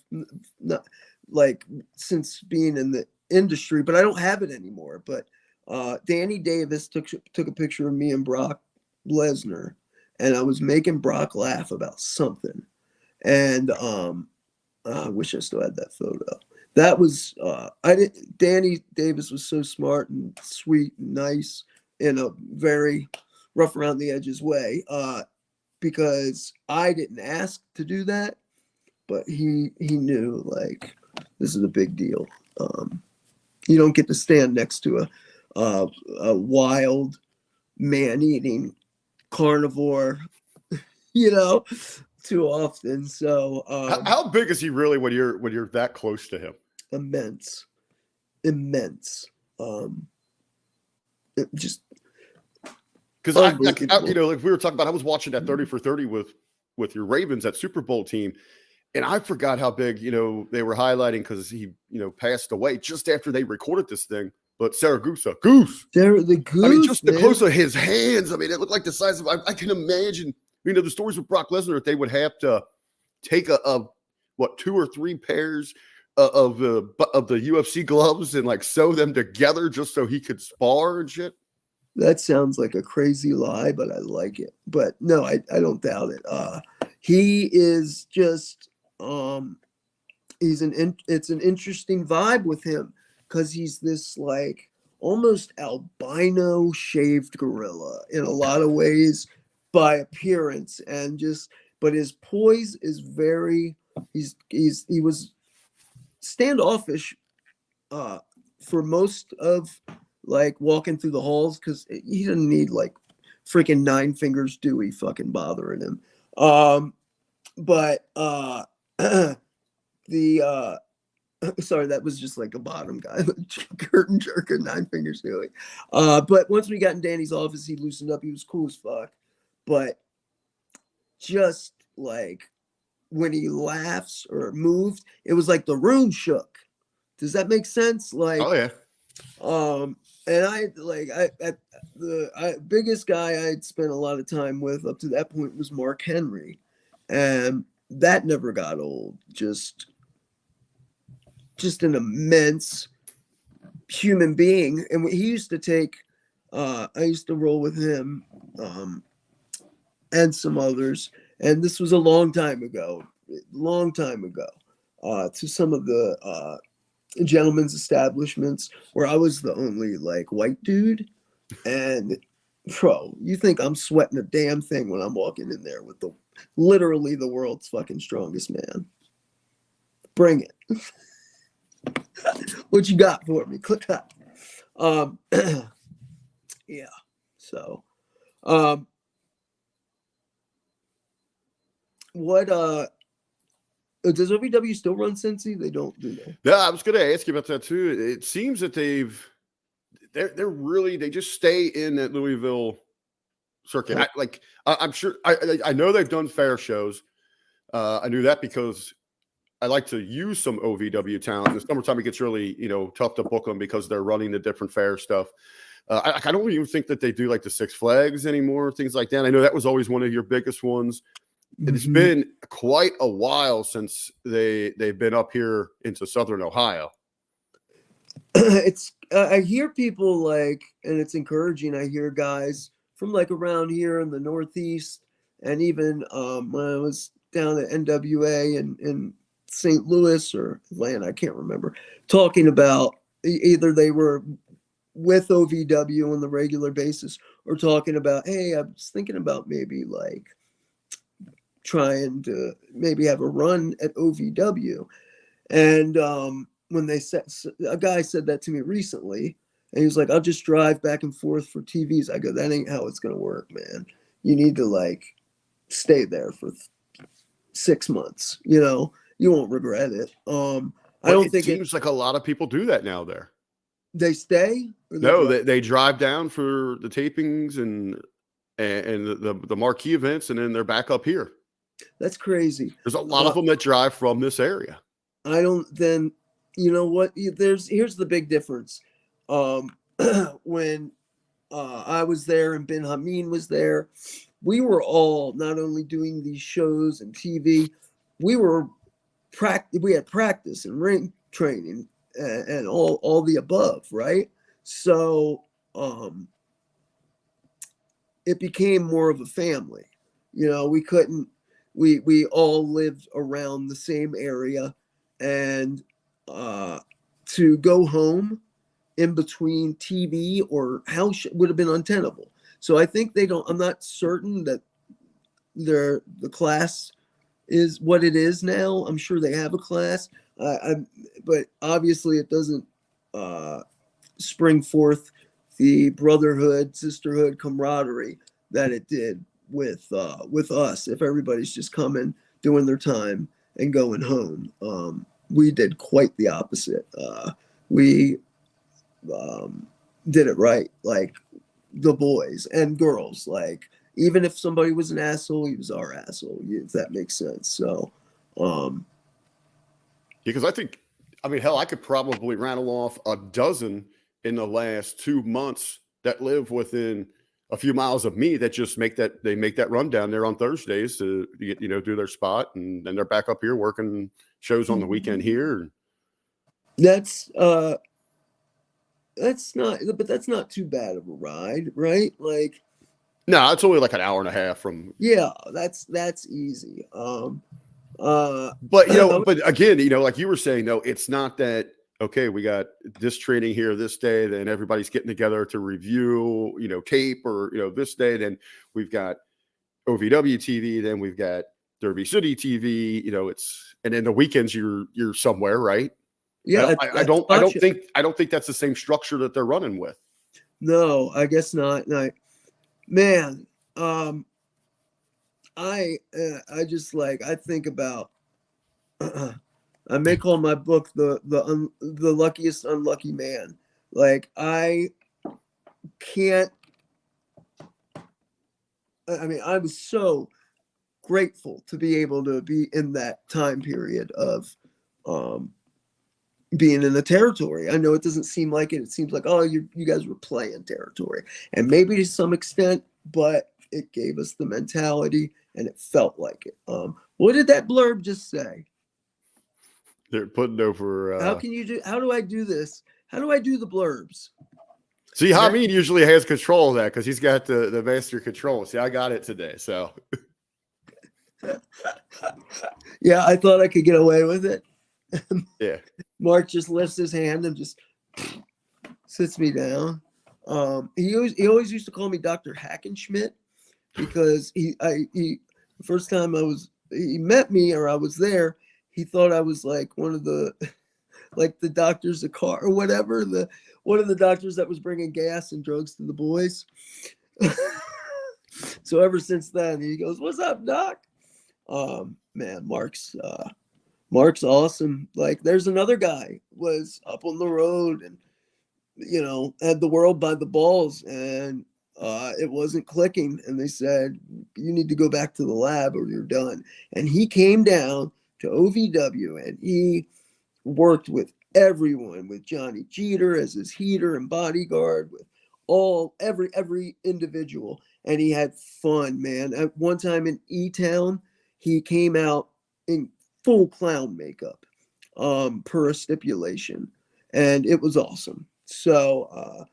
not like since being in the industry, but I don't have it anymore. But Danny Davis took a picture of me and Brock Lesnar, and I was making Brock laugh about something, and I wish I still had that photo. That was Danny Davis was so smart and sweet and nice in a very rough around the edges way, because I didn't ask to do that, but he knew like this is a big deal. You don't get to stand next to a wild man-eating carnivore, too often. So how big is he really when you're that close to him? Immense. Just because like we were talking about, I was watching that 30 for 30 with your Ravens, that Super Bowl team, and I forgot how big they were highlighting because he passed away just after they recorded this thing. But Saragusa, Goose. The Goose. I mean, just the man. close of his hands. I mean, it looked like the size of. I can imagine. The stories with Brock Lesnar, that they would have to take 2 or 3 pairs of the UFC gloves and like sew them together just so he could spar and shit. That sounds like a crazy lie, but I like it. But no, I don't doubt it. He is just it's an interesting vibe with him because he's this like almost albino shaved gorilla in a lot of ways by appearance, and but his poise is very he was standoffish for most of like walking through the halls because he didn't need like freaking Nine Fingers Dewey fucking bothering him. But the sorry, that was just like a bottom guy, curtain jerker, Nine Fingers Dewey. But once we got in Danny's office, he loosened up. He was cool as fuck. But just like when he laughs or moved, it was like the room shook. Does that make sense? Like, Oh yeah. And the biggest guy I'd spent a lot of time with up to that point was Mark Henry, and that never got old. Just an immense human being, and he used to take. I used to roll with him, and some others, and this was a long time ago. To some of the gentlemen's establishments where I was the only like white dude, and bro, you think I'm sweating a damn thing when I'm walking in there with literally the world's fucking strongest man. Bring it. What you got for me? Click up. Yeah. So, what does OVW still run Cincy? They don't, do they? Yeah, I was going to ask you about that too. It seems that they just stay in that Louisville circuit. I'm sure I know they've done fair shows. I knew that because I like to use some OVW talent. In the summertime, it gets really tough to book them because they're running the different fair stuff. I don't even think that they do like the Six Flags anymore, things like that. I know that was always one of your biggest ones. It's been quite a while since they've been up here into Southern Ohio. It's I hear people like, and it's encouraging. I hear guys from like around here in the Northeast, and even when I was down at NWA in St. Louis or Atlanta, I can't remember, talking about either they were with OVW on the regular basis or talking about, hey, I was thinking about maybe like trying to maybe have a run at OVW. And when they said, a guy said that to me recently, and he was like, I'll just drive back and forth for TVs. I go, that ain't how it's going to work, man. You need to like stay there for 6 months. You won't regret it. I don't think it seems like a lot of people do that now there. They stay? No, they drive down for the tapings and the marquee events, and then they're back up here. That's crazy. There's a lot of them that drive from this area. I don't. Then you know what? Here's the big difference. When I was there and Ben Hamin was there, we were all not only doing these shows and TV, we had practice and ring training and all the above, right? So it became more of a family. We all lived around the same area, and to go home in between TV or house would have been untenable. So I think I'm not certain that the class is what it is now. I'm sure they have a class, but obviously it doesn't spring forth the brotherhood, sisterhood, camaraderie that it did with us. If everybody's just coming, doing their time, and going home, we did quite the opposite. We did it right, like the boys and girls. Like even if somebody was an asshole, he was our asshole. If that makes sense. So, because hell, I could probably rattle off a dozen in the last 2 months that live within a few miles of me that just make that run down there on Thursdays to do their spot, and then they're back up here working shows on the weekend here. That's not too bad of a ride, right? Like, no, it's only like an hour and a half from. Yeah, that's easy. But again, like you were saying, no, it's not that. Okay, we got this training here this day, then everybody's getting together to review, tape, or this day. Then we've got OVW TV, then we've got Derby City TV. And then the weekends you're somewhere, right? Yeah, I don't think that's the same structure that they're running with. No, I guess not. No, man, I just like I think about. I may call my book the luckiest unlucky man. Like I can't. I mean, I was so grateful to be able to be in that time period of being in the territory. I know it doesn't seem like it. It seems like, oh, you guys were playing territory. And maybe to some extent, but it gave us the mentality and it felt like it. What did that blurb just say? They're putting over. How do I do this? How do I do the blurbs? See, Hamin usually has control of that because he's got the master control. See, I got it today. So yeah, I thought I could get away with it. yeah. Mark just lifts his hand and just sits me down. He always used to call me Dr. Hackenschmidt because the first time he met me or I was there, he thought I was like one of the like the doctors of car or whatever, one of the doctors that was bringing gas and drugs to the boys. So ever since then, he goes, "What's up, Doc?" Man, Mark's awesome. Like, there's another guy was up on the road and had the world by the balls, and it wasn't clicking. And they said, "You need to go back to the lab or you're done." And he came down to OVW and he worked with everyone, with Johnny Jeter as his heater and bodyguard, with every individual, and he had fun, man. At one time in E-Town, he came out in full clown makeup, per stipulation, and it was awesome. So,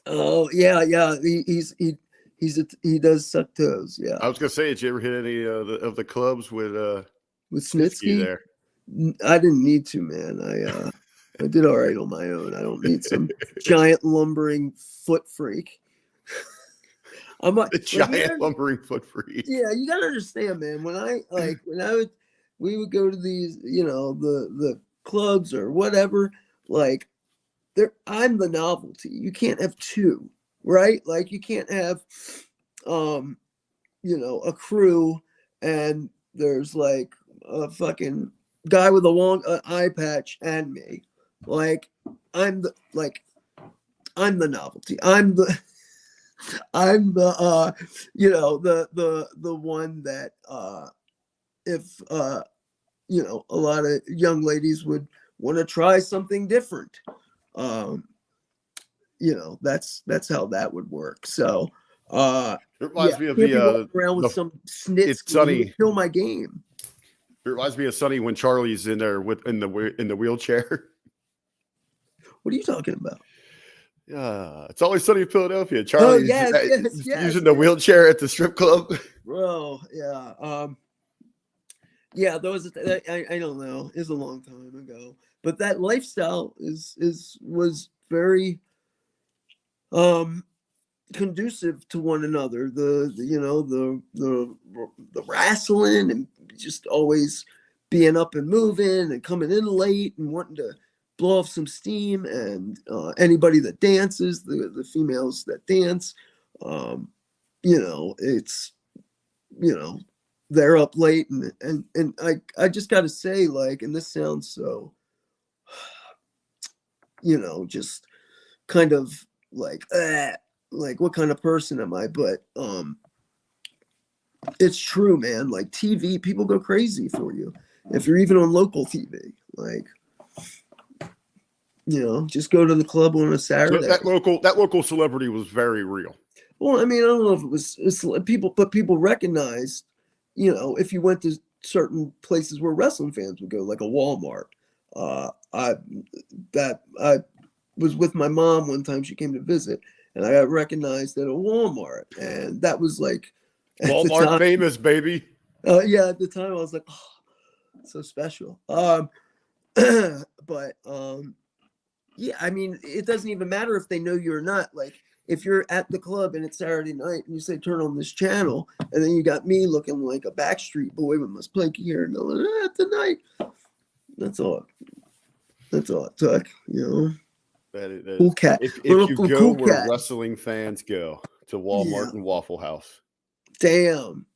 he does suck toes. Yeah, I was gonna say, did you ever hit any of the clubs with Snitsky there? I didn't need to, man. I did all right on my own. I don't need some giant lumbering foot freak. I'm like The giant lumbering foot freak. Yeah, you gotta understand, man. We would go to these, the clubs or whatever. Like, I'm the novelty. You can't have two, right? Like, you can't have, a crew and there's like a fucking guy with a long eye patch and me. Like, I'm the novelty. I'm the the one that if a lot of young ladies would want to try something different, that's how that would work. So it reminds me of around with some snits. It's Sonny. Kill my game. It reminds me of Sonny when Charlie's in there in the wheelchair. What are you talking about? It's always Sunny in Philadelphia. Charlie's using the wheelchair at the strip club. Bro, yeah. Those I don't know. It's a long time ago, but that lifestyle was very conducive to one another. The wrestling and just always being up and moving and coming in late and wanting to blow off some steam, and anybody that dances, the females that dance, it's they're up late and I just got to say, like, and this sounds so just kind of like what kind of person am I? But it's true, man. Like, TV, people go crazy for you if you're even on local TV. Like, just go to the club on a Saturday. So that local celebrity was very real. Well, I mean, I don't know if it's people, but people recognized, if you went to certain places where wrestling fans would go, like a Walmart. I was with my mom one time. She came to visit, and I got recognized at a Walmart, and that was like Walmart famous, baby. Yeah, at the time I was like, oh, so special. But yeah, I mean, it doesn't even matter if they know you or not. Like, if you're at the club and it's Saturday night and you say, turn on this channel, and then you got me looking like a Backstreet Boy with my spiky hair and going, tonight. That's all it took, That Cool is, cat. if Little you cool, go cool where cat. wrestling fans go, to Walmart Yeah. and Waffle House. Damn.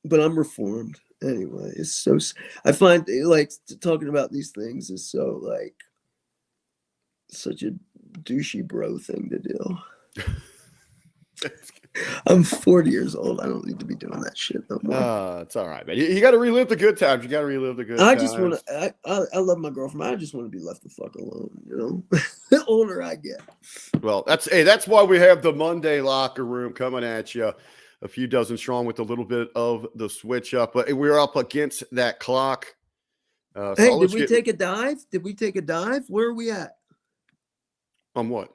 But I'm reformed anyway. It's so I find like talking about these things is so like such a douchey bro thing to do. I'm 40 years old. I don't need to be doing that shit no more. It's all right, man. You got to relive the good times. You got to relive the good I times. just want to. I love my girlfriend. I just want to be left the fuck alone. You know, the older I get. Well, that's why we have the Monday locker room coming at you, a few dozen strong with a little bit of the switch up, but we're up against that clock. So Hey, did we take a dive? Did we take a dive? Where are we at? On what?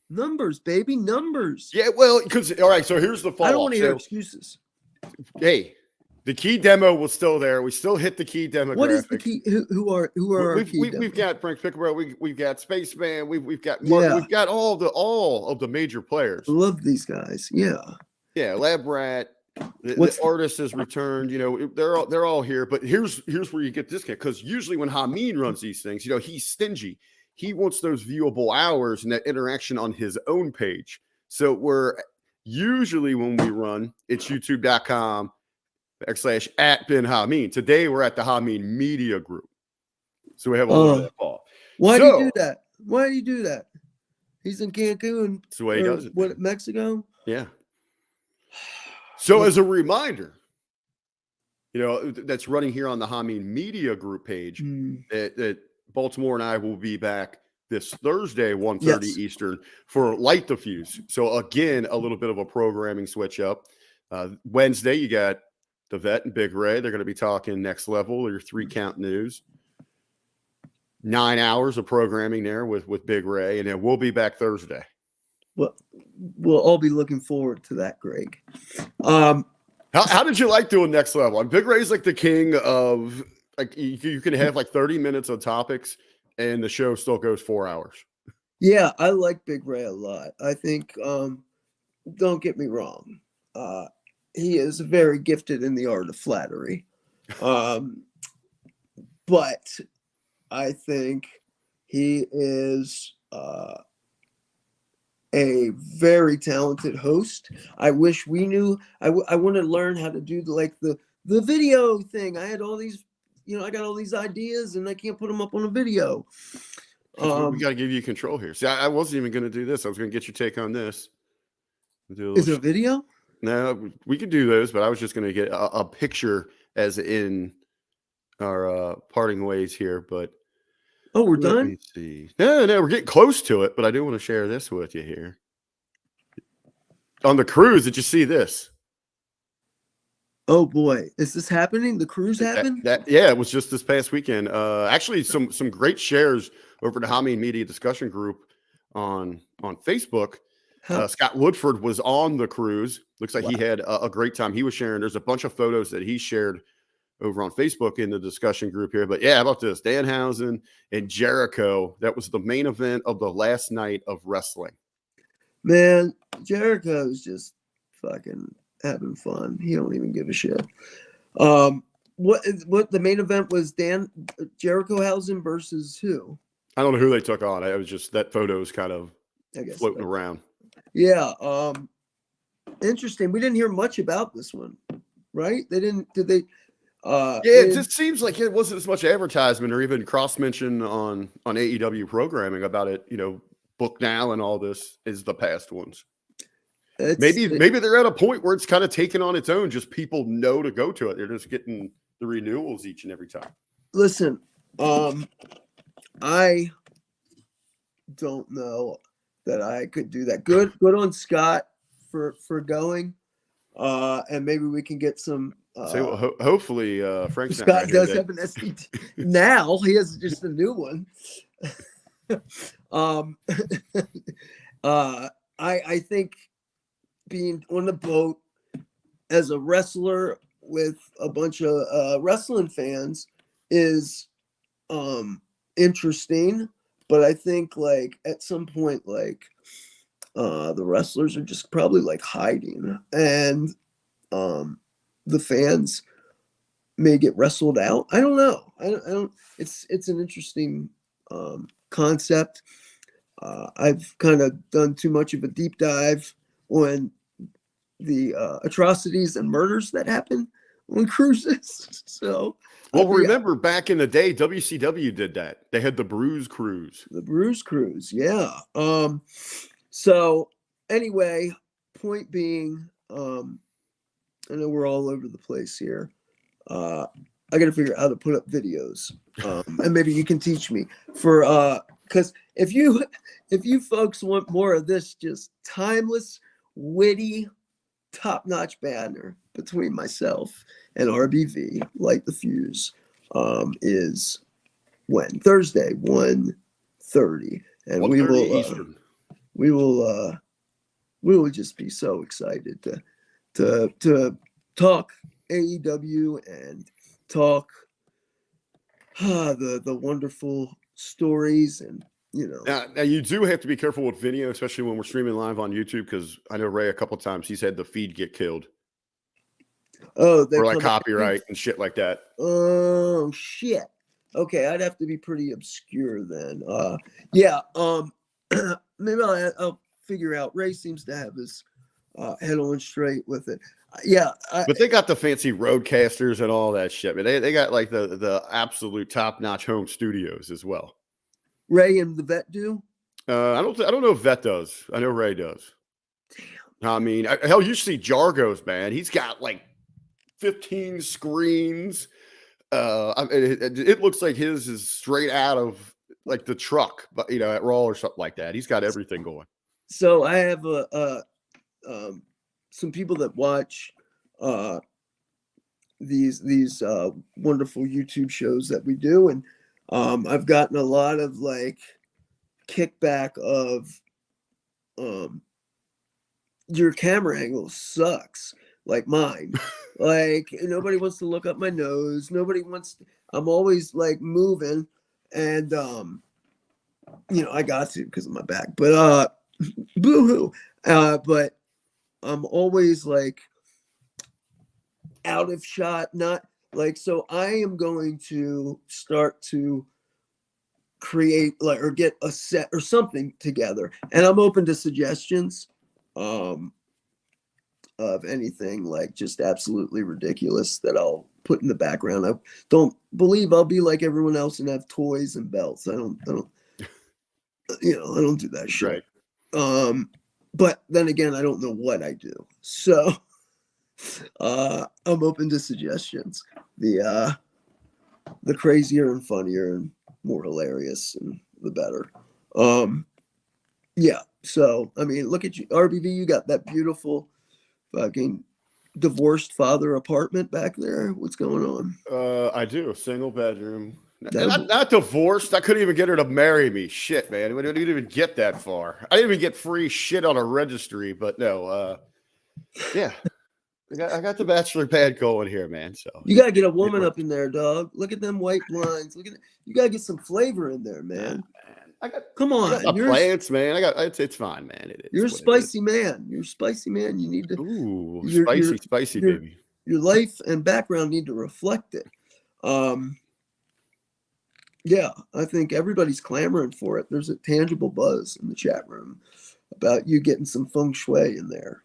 Numbers, baby, numbers. Yeah, well, because all right. So here's the follow-up. I don't want to hear excuses. Hey, the key demo was still there. We still hit the key demographic. What is the key? Who are our key demos? We've got Frank Pickerel. We've got Spaceman. We've got Mark, we've got all of the major players. I love these guys. Yeah. Yeah, Lab Rat. The artist has returned. You know, they're all here. But here's where you get discount, because usually when Hamin runs these things, you know, he's stingy. He wants those viewable hours and that interaction on his own page. So we're usually when we run, it's youtube.com/@BenHamin. Today we're at the Hamin Media Group. So we have a little bit of Paul. Why do you do that? Why do you do that? He's in Cancun. That's the way he does it. What, Mexico? Yeah. So as a reminder, you know, that's running here on the Hamin Media Group page, that Baltimore and I will be back this Thursday, 1:30 Eastern, for Light the Fuse. So again, a little bit of a programming switch up. Wednesday, you got the Vet and Big Ray. They're going to be talking next level, your 3-count news. 9 hours of programming there with Big Ray, and then we'll be back Thursday. Well, we'll all be looking forward to that, Greg. How did you like doing next level? And Big Ray's like the king of, like, you can have like 30 minutes of topics and the show still goes 4 hours. Yeah, I like Big Ray a lot. I think, don't get me wrong, he is very gifted in the art of flattery. But I think he is a very talented host. I wish we knew. I want to learn how to do the video thing. I had all these, you know, I got all these ideas and I can't put them up on a video. We got to give you control here. See, I wasn't even going to do this. I was going to get your take on this. Is it a video? No, we could do those, but I was just going to get a picture as in our parting ways here. But we're let done. me see. No, we're getting close to it. But I do want to share this with you here. On the cruise, did you see this? Oh boy, is this happening? The cruise happened? Yeah, it was just this past weekend. Actually, some great shares over the Hamin Media Discussion Group on Facebook. Scott Woodford was on the cruise. Looks like he had a great time. He was sharing. There's a bunch of photos that he shared over on Facebook in the discussion group here. But yeah, how about this? Danhausen and Jericho. That was the main event of the last night of wrestling. Man, Jericho's just fucking having fun. He don't even give a shit. What the main event was? Jerichohausen versus who? I don't know who they took on. It was just that photo is kind of floating around. Yeah. Interesting. We didn't hear much about this one, right? They didn't. Did they? It just seems like it wasn't as much advertisement or even cross mention on AEW programming about it. You know, book now and all this is the past ones. Maybe they're at a point where it's kind of taken on its own. Just people know to go to it. They're just getting the renewals each and every time. Listen, I don't know that I could do that. Good on Scott for going, and maybe we can get some. Hopefully, Frank Scott does have an SDT now. He has just a new one. I think being on the boat as a wrestler with a bunch of wrestling fans is interesting, but I think like at some point like the wrestlers are just probably like hiding, and the fans may get wrestled out. I don't know. I don't. It's an interesting concept. I've kind of done too much of a deep dive on the atrocities and murders that happen on cruises. So, well, remember back in the day, WCW did that. They had the Bruise Cruise. The Bruise Cruise, yeah. So anyway, point being, I know we're all over the place here. I got to figure out how to put up videos, and maybe you can teach me because if you folks want more of this, just timeless, witty, top-notch banner between myself and RBV, Light the Fuse, is when Thursday 1:30, and 1:30 Eastern. we will just be so excited to talk AEW and talk the wonderful stories, and Now you do have to be careful with video, especially when we're streaming live on YouTube, because I know Ray a couple times he's had the feed get killed. Oh, or like copyright and shit like that. Oh shit. Okay, I'd have to be pretty obscure then. Yeah. Maybe I'll figure out. Ray seems to have his head on straight with it. Yeah. But they got the fancy roadcasters and all that shit. Man, they got like the absolute top notch home studios as well. Ray and the Vet do. I don't know if Vet does. I know Ray does. Damn. I mean, hell, you see Jargo's, man. He's got like 15 screens. It looks like his is straight out of like the truck, but at Raw or something like that. He's got everything going. So I have some people that watch these wonderful YouTube shows that we do, and I've gotten a lot of like kickback of your camera angle sucks, like mine. Like nobody wants to look up my nose. Nobody wants I'm always like moving, and I got to because of my back. But boo-hoo. But I'm always like out of shot, not like, so I am going to start to create like or get a set or something together, and I'm open to suggestions of anything like just absolutely ridiculous that I'll put in the background. I don't believe I'll be like everyone else and have toys and belts. I don't I don't do that shit. Right. But then again, I don't know what I do. So I'm open to suggestions. The crazier and funnier and more hilarious and the better. Yeah. So I mean, look at you, RBV. You got that beautiful fucking divorced father apartment back there. What's going on? I do. Single bedroom. Not divorced. I couldn't even get her to marry me. Shit, man. We didn't even get that far. I didn't even get free shit on a registry, but no. Yeah. I got the bachelor pad going here, man. So you gotta get a woman up in there, dog. Look at them white blinds. Look at you gotta get some flavor in there, man. Come on, you're plants, man. It's fine, man. You're a spicy man. You're a spicy man. You need to. Ooh, spicy, your, baby. Your life and background need to reflect it. Yeah, I think everybody's clamoring for it. There's a tangible buzz in the chat room about you getting some feng shui in there.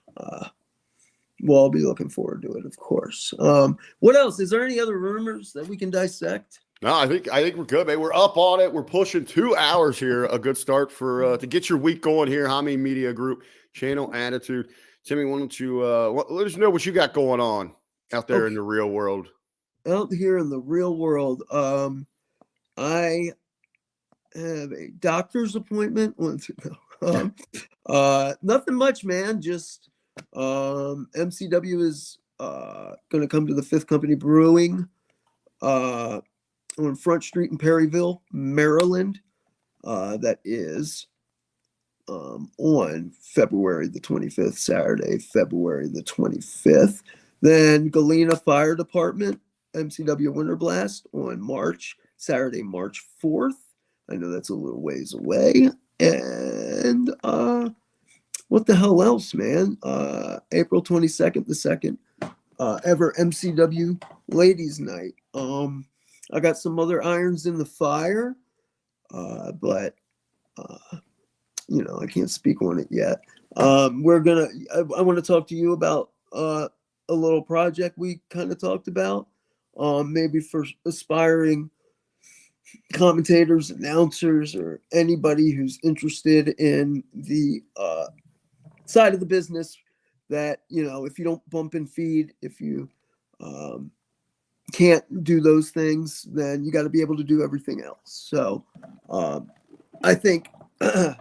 We'll all be looking forward to it, of course. What else? Is there any other rumors that we can dissect? No, I think we're good, man. We're up on it. We're pushing 2 hours here. A good start for to get your week going here. Hamin Media Group, Channel Attitude. Timmy, why don't you let us know what you got going on out there in the real world? Out here in the real world, I have a doctor's appointment. Nothing much, man. Just MCW is going to come to the Fifth Company Brewing on Front Street in Perryville, Maryland. That is on February the 25th, Saturday, February the 25th. Then Galena Fire Department, MCW Winter Blast on Saturday, March 4th. I know that's a little ways away. And what the hell else, man? April 22nd, the second ever MCW Ladies Night. I got some other irons in the fire. but I can't speak on it yet. I want to talk to you about a little project we kind of talked about, maybe for aspiring commentators, announcers, or anybody who's interested in the side of the business that, if you don't bump and feed, if you can't do those things, then you got to be able to do everything else. So I think a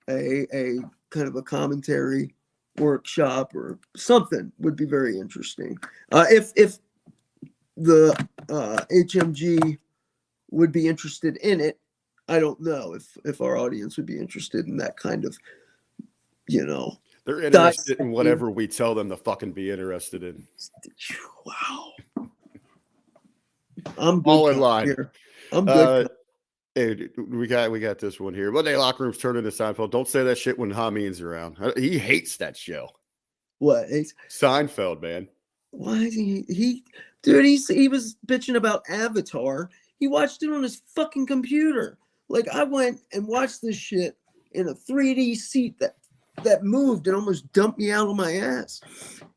kind of a commentary workshop or something would be very interesting. If the HMG would be interested in it, I don't know if our audience would be interested in that kind of, They're interested in whatever we tell them to fucking be interested in. Wow. I'm good All in line. here. I'm good. Hey, we got this one here. Monday locker rooms turn into Seinfeld. Don't say that shit when Hamin's around. He hates that show. What? Seinfeld, man. Why is he dude, he was bitching about Avatar. He watched it on his fucking computer. Like, I went and watched this shit in a 3D seat that moved and almost dumped me out of my ass.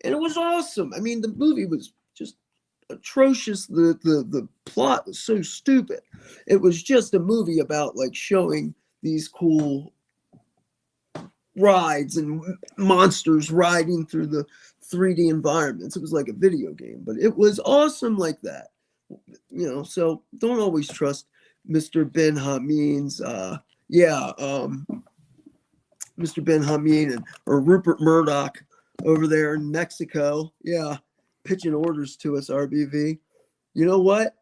And it was awesome. I mean, the movie was just atrocious. The plot was so stupid. It was just a movie about like showing these cool rides and monsters riding through the 3D environments. It was like a video game, but it was awesome like that. So don't always trust Mr. Ben Hamin's Mr. Ben Hamin or Rupert Murdoch over there in Mexico. Yeah, pitching orders to us, RBV. You know what?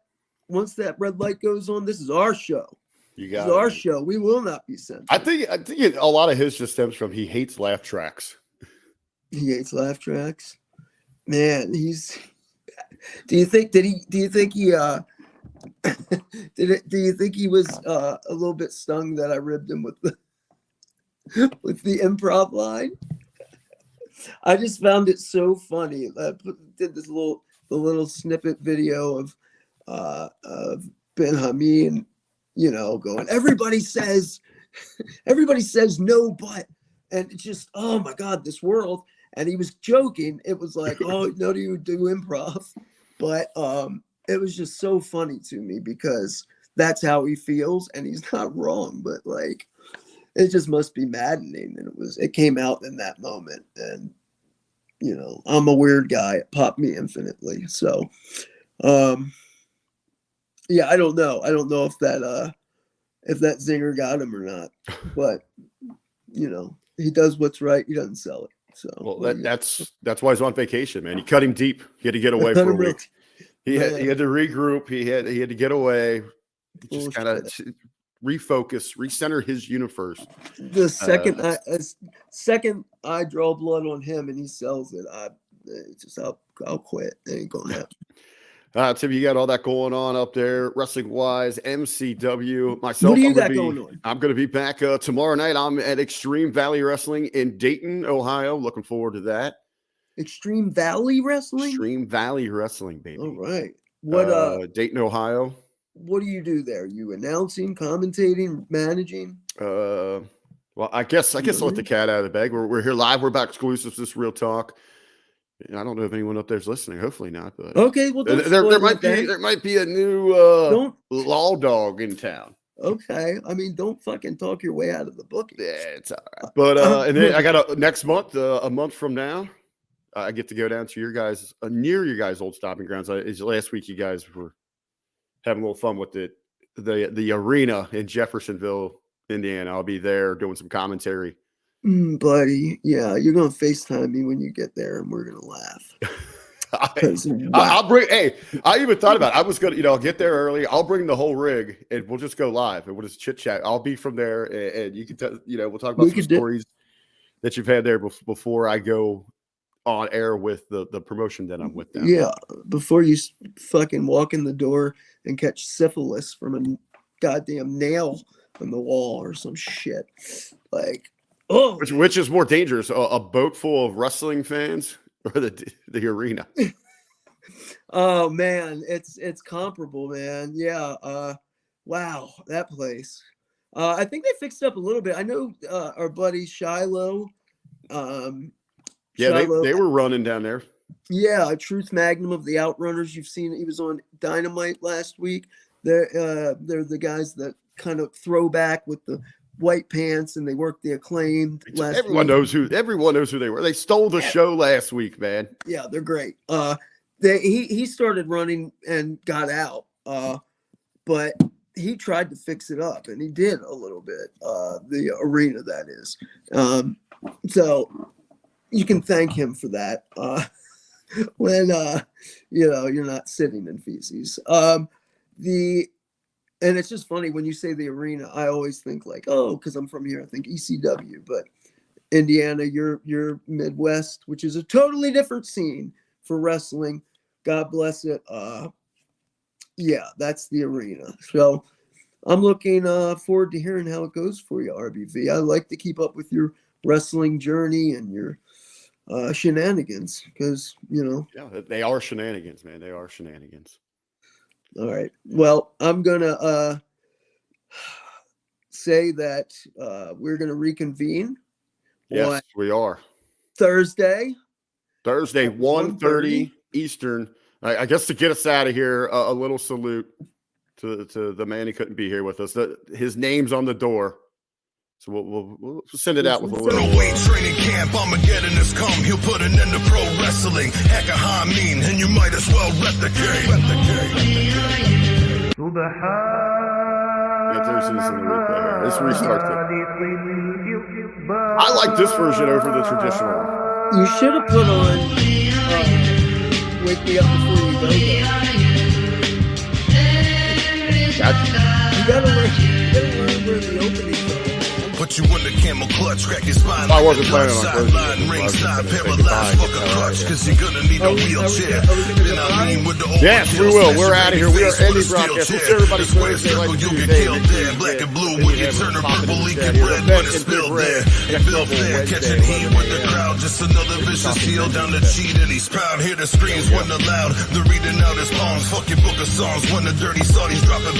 Once that red light goes on, this is our show. This is our show. We will not be censored. I think a lot of his just stems from he hates laugh tracks. He hates laugh tracks. Man, do you think he do you think he was a little bit stung that I ribbed him with the improv line? I just found it so funny. I did this little snippet video of Ben Hamin, going, everybody says no, but, and it's just, oh my God, this world. And he was joking. It was like, oh, no, do you do improv? But it was just so funny to me because that's how he feels, and he's not wrong. But like, it just must be maddening. And it came out in that moment. And I'm a weird guy. It popped me infinitely. So, yeah, I don't know. I don't know if that zinger got him or not. But he does what's right. He doesn't sell it. So that's why he's on vacation, man. You cut him deep. He had to get away for a week. He had to regroup. He had to get away. Just kind of refocus, recenter his universe. The second I draw blood on him and he sells it, I'll quit. It ain't gonna happen. Tim, you got all that going on up there, wrestling wise, MCW. Myself, what do you got going on? I'm going to be back tomorrow night. I'm at Extreme Valley Wrestling in Dayton, Ohio. Looking forward to that. Extreme Valley Wrestling? Extreme Valley Wrestling, baby. All right. What Dayton, Ohio. What do you do there? You announcing, commentating, managing? Well, I guess I'll let the cat out of the bag. We're here live. We're about exclusives. This Real Talk. I don't know if anyone up there's listening. Hopefully not. But okay, well, there might be a new law dog in town. Okay, I mean, don't fucking talk your way out of the booking. Yeah, it's all right. But and then I got next month, a month from now, I get to go down to your guys near your guys' old stopping grounds. Last week you guys were having a little fun with the arena in Jeffersonville, Indiana. I'll be there doing some commentary. Buddy, yeah, you're gonna FaceTime me when you get there, and we're gonna laugh. I'll bring. Hey, I even thought about it. I was gonna, I'll get there early. I'll bring the whole rig, and we'll just go live, and we'll just chit chat. I'll be from there, and you can tell. We'll talk about some stories that you've had there before I go on air with the promotion that I'm with them. Yeah, before you fucking walk in the door and catch syphilis from a goddamn nail on the wall or some shit, like. Oh, which is more dangerous, a boat full of wrestling fans or the arena? Oh man, it's comparable, man. Yeah. Wow, that place. I think they fixed it up a little bit. I know our buddy Shiloh. Yeah, Shiloh, they were running down there. yeah, Truth Magnum of the Outrunners. You've seen he was on Dynamite last week. They're the guys that kind of throwback with the white pants, and they worked the Acclaimed last Everyone week. knows who they were. They stole the show last week, man. Yeah, they're great. He started running and got out, but he tried to fix it up, and he did a little bit. The arena, that is. So you can thank him for that. When you're not sitting in feces. And it's just funny when you say the arena, I always think like, oh, because I'm from here, I think ECW, but Indiana, you're Midwest, which is a totally different scene for wrestling. God bless it. Yeah, that's the arena. So I'm looking forward to hearing how it goes for you, RBV. I like to keep up with your wrestling journey and your shenanigans because, Yeah, they are shenanigans, man. They are shenanigans. All right. Well, I'm going to say that we're going to reconvene. Yes, we are. Thursday, 1:30 Eastern. I guess to get us out of here, a little salute to the man who couldn't be here with us. His name's on the door. So we'll send it out with a little. No weight training camp, Armageddon has come. He'll put an end to pro wrestling. Heck a Hamin, and you might as well replicate. Yeah, there's this in the replay here. Let's restart it. I like this version over the traditional one. you should have put on Wake Me Up Before You Go. You gotta learn where the opening goes. Put you in the camel clutch, crack your spine. I wasn't planning on closing it. Sideline, ringside, paralyzed, fuck a crutch, cause you're gonna need a wheelchair. Then I mean with the Yes, we will. We're out of here. We are ending broadcast. We'll see everybody Thursday like you get Tuesday. killed there. Black and blue when you turn purple, leaking red when it's spilled there. And Bill Fair catching heat with the crowd. Just another vicious heel down the cheat, and he's proud. Hear the screams when aloud. The reading out his palms. Fuck your book of songs when the dirty Saudis dropping.